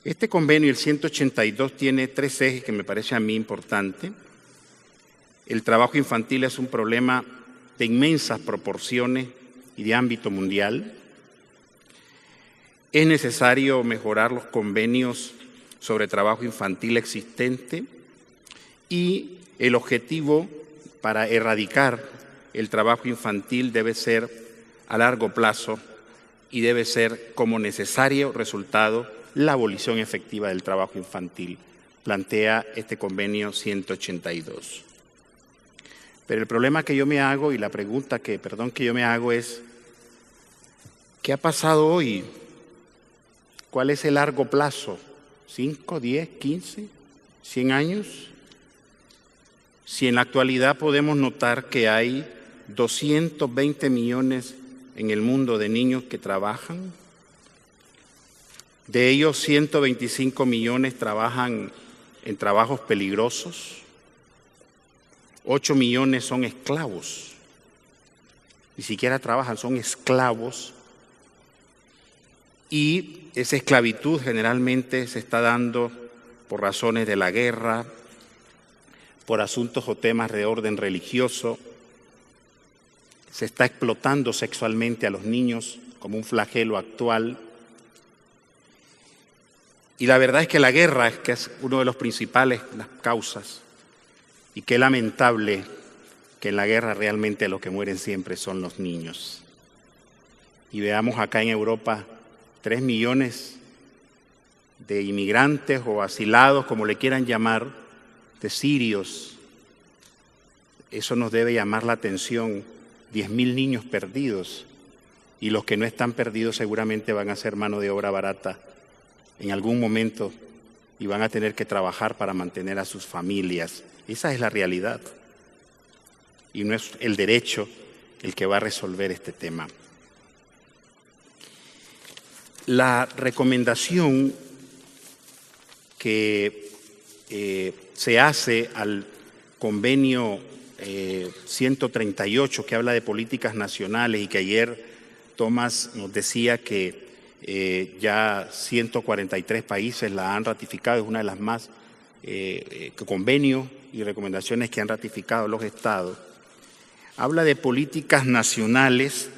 Este convenio, el 182, tiene tres ejes que me parece a mí importante. El trabajo infantil es un problema de inmensas proporciones y de ámbito mundial. Es necesario mejorar los convenios sobre trabajo infantil existente, y el objetivo para erradicar el trabajo infantil debe ser a largo plazo y debe ser como necesario resultado la abolición efectiva del trabajo infantil, plantea este convenio 182. Pero el problema que yo me hago y la pregunta que yo me hago es, ¿qué ha pasado hoy? ¿Cuál es el largo plazo? ¿5, 10, 15, 100 años? Si en la actualidad podemos notar que hay 220 millones en el mundo de niños que trabajan, de ellos 125 millones trabajan en trabajos peligrosos, 8 millones son esclavos, ni siquiera trabajan, son esclavos, y esa esclavitud generalmente se está dando por razones de la guerra, por asuntos o temas de orden religioso. Se está explotando sexualmente a los niños como un flagelo actual. Y la verdad es que la guerra es uno de los principales causas. Y qué lamentable que en la guerra realmente los que mueren siempre son los niños. Y veamos acá en Europa 3 millones de inmigrantes o asilados, como le quieran llamar, de sirios. Eso nos debe llamar la atención. 10.000 niños perdidos, y los que no están perdidos seguramente van a ser mano de obra barata en algún momento y van a tener que trabajar para mantener a sus familias. Esa es la realidad, y no es el derecho el que va a resolver este tema. La recomendación que se hace al convenio 138, que habla de políticas nacionales, y que ayer Tomás nos decía que ya 143 países la han ratificado, es una de las más convenios y recomendaciones que han ratificado los estados. Habla de políticas nacionales,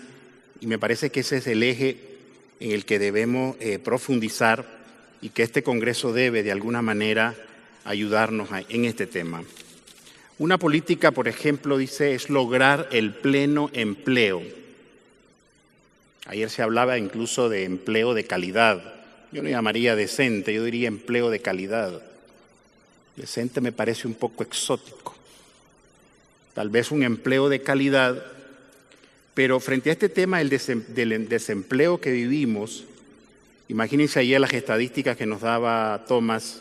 y me parece que ese es el eje en el que debemos profundizar, y que este Congreso debe de alguna manera ayudarnos en este tema. Una política, por ejemplo, dice, es lograr el pleno empleo. Ayer se hablaba incluso de empleo de calidad. Yo no llamaría decente, yo diría empleo de calidad. Decente me parece un poco exótico. Tal vez un empleo de calidad, pero frente a este tema del desempleo que vivimos, imagínense ayer las estadísticas que nos daba Tomás,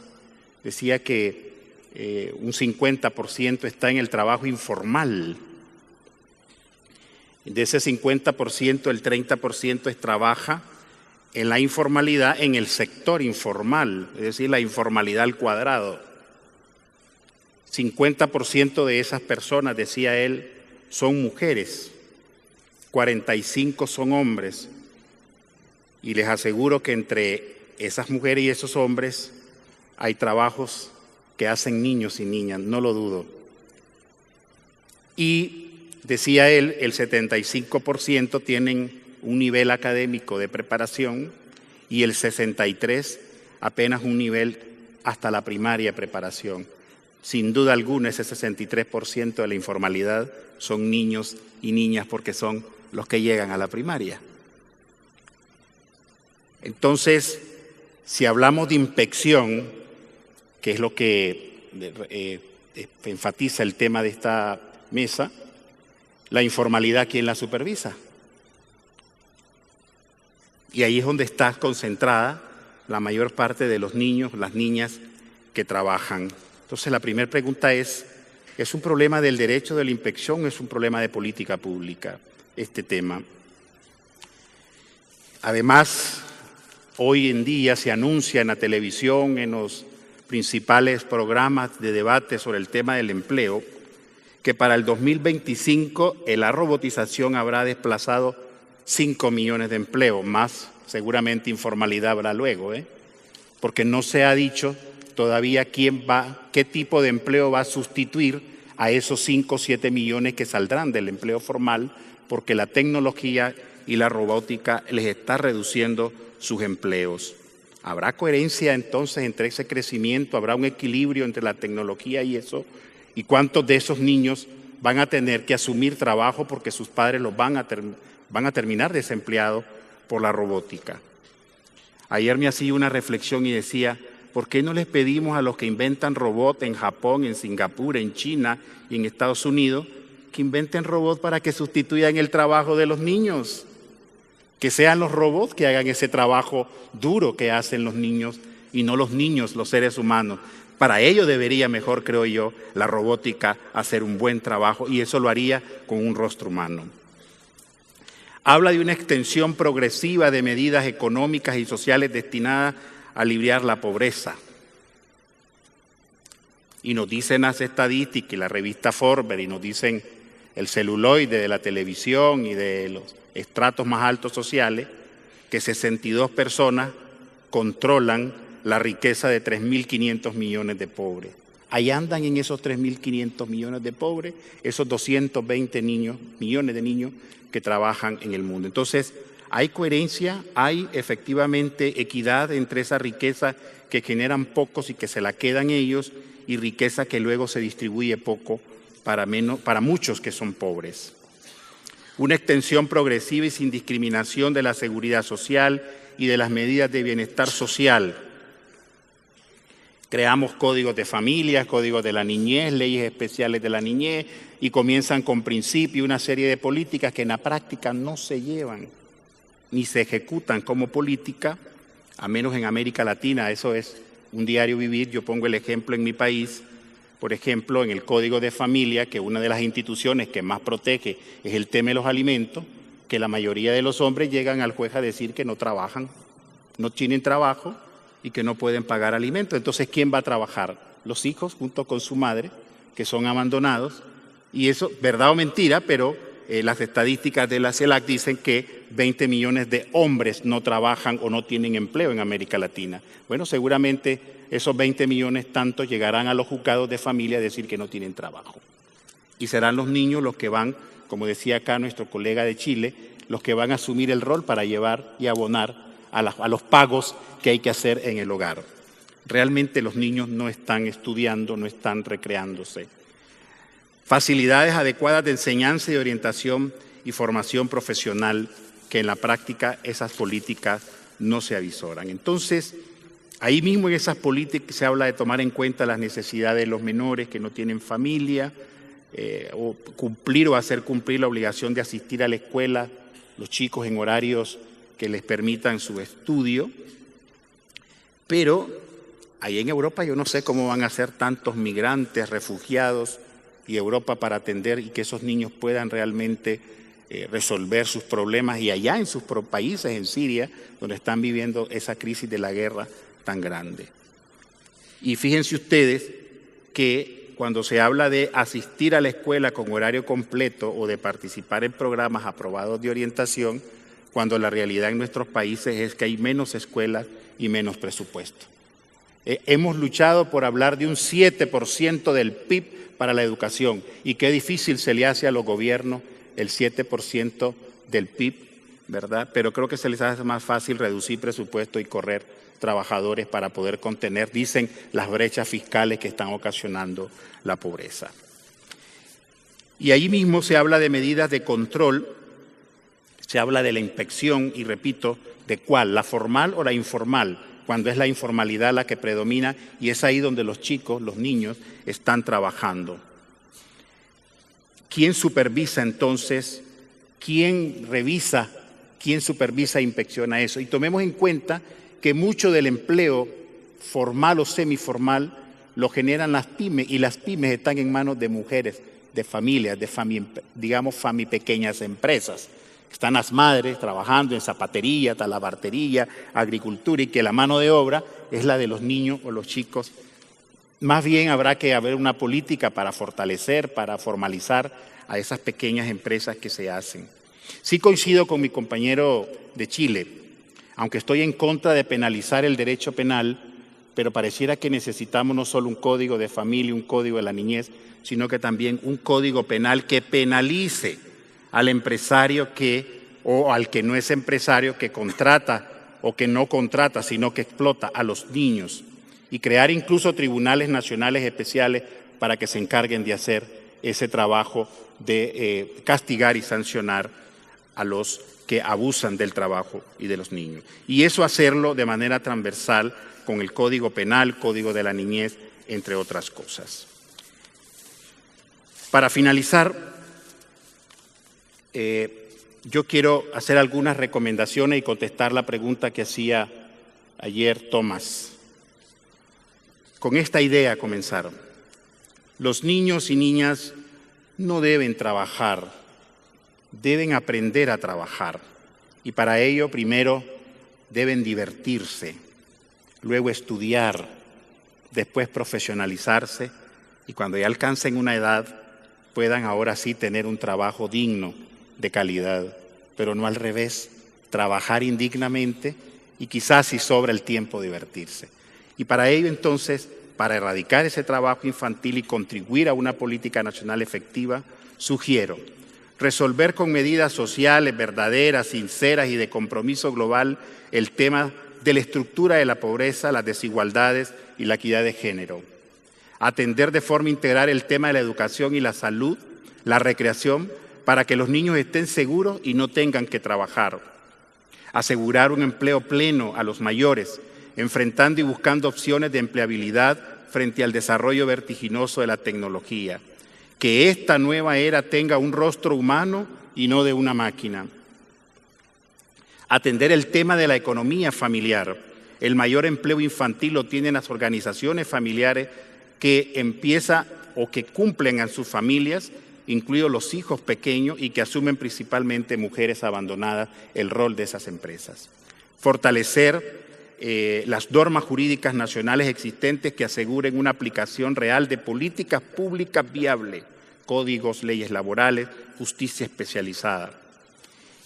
decía que un 50% está en el trabajo informal. De ese 50%, el 30% trabaja en la informalidad, en el sector informal, es decir, la informalidad al cuadrado. 50% de esas personas, decía él, son mujeres, 45 son hombres. Y les aseguro que entre esas mujeres y esos hombres hay trabajos que hacen niños y niñas, no lo dudo. Y decía él, el 75% tienen un nivel académico de preparación y el 63% apenas un nivel hasta la primaria de preparación. Sin duda alguna, ese 63% de la informalidad son niños y niñas porque son los que llegan a la primaria. Entonces, si hablamos de inspección, que es lo que enfatiza el tema de esta mesa, la informalidad, ¿quién la supervisa? Y ahí es donde está concentrada la mayor parte de los niños, las niñas que trabajan. Entonces, la primera pregunta ¿es un problema del derecho de la inspección o es un problema de política pública este tema? Además, hoy en día se anuncia en la televisión, en los principales programas de debate sobre el tema del empleo, que para el 2025 la robotización habrá desplazado 5 millones de empleos, más seguramente informalidad habrá luego, porque no se ha dicho todavía qué tipo de empleo va a sustituir a esos 5 o 7 millones que saldrán del empleo formal, porque la tecnología y la robótica les está reduciendo sus empleos. ¿Habrá coherencia entonces entre ese crecimiento? ¿Habrá un equilibrio entre la tecnología y eso? ¿Y cuántos de esos niños van a tener que asumir trabajo porque sus padres los van a terminar desempleados por la robótica? Ayer me hacía una reflexión y decía, ¿por qué no les pedimos a los que inventan robots en Japón, en Singapur, en China y en Estados Unidos que inventen robots para que sustituyan el trabajo de los niños? Que sean los robots que hagan ese trabajo duro que hacen los niños y no los niños, los seres humanos. Para ello debería mejor, creo yo, la robótica hacer un buen trabajo y eso lo haría con un rostro humano. Habla de una extensión progresiva de medidas económicas y sociales destinadas a aliviar la pobreza. Y nos dicen las estadísticas y la revista Forbes y nos dicen el celuloide de la televisión y de los estratos más altos sociales que 62 personas controlan la riqueza de 3.500 millones de pobres. Ahí andan en esos 3.500 millones de pobres, esos 220 millones de niños que trabajan en el mundo. Entonces, hay coherencia, hay efectivamente equidad entre esa riqueza que generan pocos y que se la quedan ellos y riqueza que luego se distribuye poco para muchos que son pobres. Una extensión progresiva y sin discriminación de la seguridad social y de las medidas de bienestar social. Creamos códigos de familia, códigos de la niñez, leyes especiales de la niñez y comienzan con principios una serie de políticas que en la práctica no se llevan ni se ejecutan como política, a menos en América Latina. Eso es un diario vivir. Yo pongo el ejemplo en mi país, por ejemplo, en el Código de Familia, que una de las instituciones que más protege es el tema de los alimentos, que la mayoría de los hombres llegan al juez a decir que no trabajan, no tienen trabajo y que no pueden pagar alimentos. Entonces, ¿quién va a trabajar? Los hijos junto con su madre, que son abandonados. Y eso, verdad o mentira, pero las estadísticas de la CELAC dicen que 20 millones de hombres no trabajan o no tienen empleo en América Latina. Bueno, seguramente esos 20 millones tantos llegarán a los juzgados de familia a decir que no tienen trabajo. Y serán los niños los que van, como decía acá nuestro colega de Chile, los que van a asumir el rol para llevar y abonar a los pagos que hay que hacer en el hogar. Realmente los niños no están estudiando, no están recreándose. Facilidades adecuadas de enseñanza y orientación y formación profesional que en la práctica esas políticas no se avisoran. Entonces, ahí mismo en esas políticas se habla de tomar en cuenta las necesidades de los menores que no tienen familia, o cumplir o hacer cumplir la obligación de asistir a la escuela, los chicos en horarios que les permitan su estudio. Pero ahí en Europa yo no sé cómo van a ser tantos migrantes, refugiados y Europa para atender y que esos niños puedan realmente resolver sus problemas, y allá en sus países, en Siria, donde están viviendo esa crisis de la guerra tan grande. Y fíjense ustedes que cuando se habla de asistir a la escuela con horario completo o de participar en programas aprobados de orientación, cuando la realidad en nuestros países es que hay menos escuelas y menos presupuesto. Hemos luchado por hablar de un 7% del PIB para la educación, y qué difícil se le hace a los gobiernos el 7% del PIB, ¿verdad? Pero creo que se les hace más fácil reducir presupuesto y correr trabajadores para poder contener, dicen, las brechas fiscales que están ocasionando la pobreza. Y ahí mismo se habla de medidas de control, se habla de la inspección, y repito, ¿de cuál? ¿La formal o la informal? Cuando es la informalidad la que predomina, y es ahí donde los chicos, los niños, están trabajando. ¿Quién supervisa entonces? ¿Quién revisa? ¿Quién supervisa e inspecciona eso? Y tomemos en cuenta que mucho del empleo formal o semiformal lo generan las pymes, y las pymes están en manos de mujeres, de familias, de pequeñas empresas. Están las madres trabajando en zapatería, talabartería, agricultura, y que la mano de obra es la de los niños o los chicos. Más bien habrá que haber una política para fortalecer, para formalizar a esas pequeñas empresas que se hacen. Sí coincido con mi compañero de Chile, aunque estoy en contra de penalizar el derecho penal, pero pareciera que necesitamos no solo un código de familia, un código de la niñez, sino que también un código penal que penalice al empresario o al que no es empresario, que contrata o que no contrata, sino que explota a los niños, y crear incluso tribunales nacionales especiales para que se encarguen de hacer ese trabajo de castigar y sancionar a los que abusan del trabajo y de los niños. Y eso hacerlo de manera transversal con el Código Penal, Código de la Niñez, entre otras cosas. Para finalizar, yo quiero hacer algunas recomendaciones y contestar la pregunta que hacía ayer Tomás. Con esta idea comenzaron. Los niños y niñas no deben trabajar, deben aprender a trabajar. Y para ello, primero, deben divertirse, luego estudiar, después profesionalizarse, y cuando ya alcancen una edad, puedan ahora sí tener un trabajo digno, de calidad, pero no al revés, trabajar indignamente y quizás, si sobra el tiempo, divertirse. Y para ello, entonces, para erradicar ese trabajo infantil y contribuir a una política nacional efectiva, sugiero resolver con medidas sociales verdaderas, sinceras y de compromiso global el tema de la estructura de la pobreza, las desigualdades y la equidad de género. Atender de forma integral el tema de la educación y la salud, la recreación, para que los niños estén seguros y no tengan que trabajar. Asegurar un empleo pleno a los mayores, enfrentando y buscando opciones de empleabilidad frente al desarrollo vertiginoso de la tecnología. Que esta nueva era tenga un rostro humano y no de una máquina. Atender el tema de la economía familiar. El mayor empleo infantil lo tienen las organizaciones familiares que empiezan o que cumplen en sus familias, incluidos los hijos pequeños, y que asumen principalmente mujeres abandonadas el rol de esas empresas. Fortalecer las normas jurídicas nacionales existentes que aseguren una aplicación real de políticas públicas viables, códigos, leyes laborales, justicia especializada.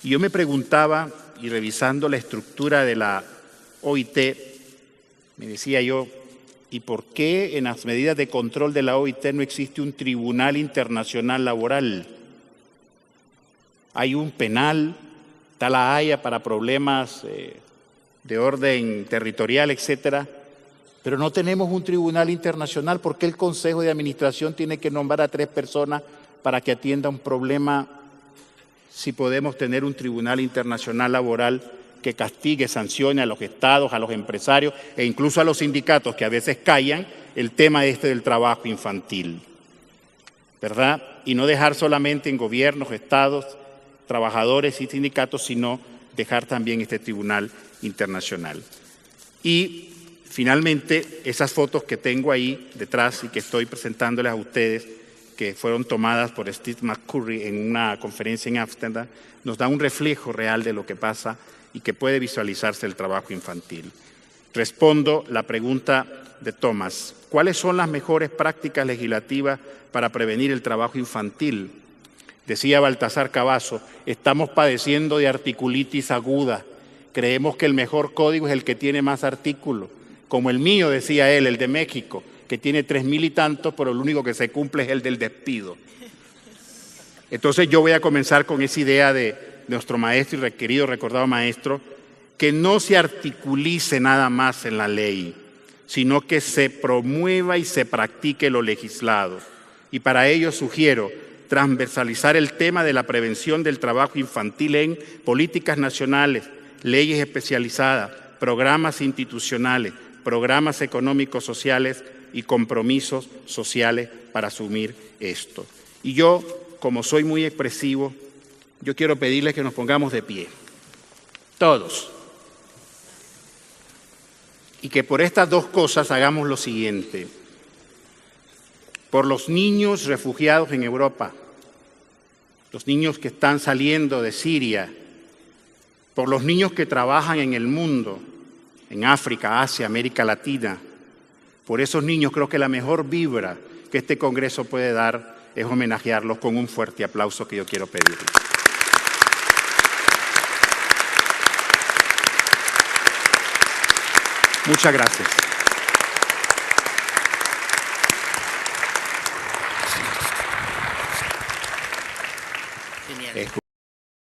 Y yo me preguntaba, y revisando la estructura de la OIT, me decía yo, ¿y por qué en las medidas de control de la OIT no existe un tribunal internacional laboral? Hay un penal, está la Haya para problemas de orden territorial, etcétera, pero no tenemos un tribunal internacional. ¿Por qué el Consejo de Administración tiene que nombrar a 3 personas para que atienda un problema si podemos tener un tribunal internacional laboral que castigue, sancione a los estados, a los empresarios e incluso a los sindicatos que a veces callan el tema del trabajo infantil, ¿verdad? Y no dejar solamente en gobiernos, estados, trabajadores y sindicatos, sino dejar también este tribunal internacional. Y finalmente, esas fotos que tengo ahí detrás y que estoy presentándoles a ustedes, que fueron tomadas por Steve McCurry en una conferencia en Ámsterdam, nos da un reflejo real de lo que pasa y que puede visualizarse el trabajo infantil. Respondo la pregunta de Thomas. ¿Cuáles son las mejores prácticas legislativas para prevenir el trabajo infantil? Decía Baltasar Cavazo, estamos padeciendo de articulitis aguda. Creemos que el mejor código es el que tiene más artículos. Como el mío, decía él, el de México, que tiene 3,000 y tantos, pero el único que se cumple es el del despido. Entonces yo voy a comenzar con esa idea de nuestro maestro y querido recordado maestro, que no se articulice nada más en la ley, sino que se promueva y se practique lo legislado. Y para ello sugiero transversalizar el tema de la prevención del trabajo infantil en políticas nacionales, leyes especializadas, programas institucionales, programas económicos sociales y compromisos sociales para asumir esto. Y yo, como soy muy expresivo, yo quiero pedirles que nos pongamos de pie, todos, y que por estas dos cosas hagamos lo siguiente. Por los niños refugiados en Europa, los niños que están saliendo de Siria, por los niños que trabajan en el mundo, en África, Asia, América Latina. Por esos niños creo que la mejor vibra que este Congreso puede dar es homenajearlos con un fuerte aplauso que yo quiero pedirles. Muchas gracias. Genial.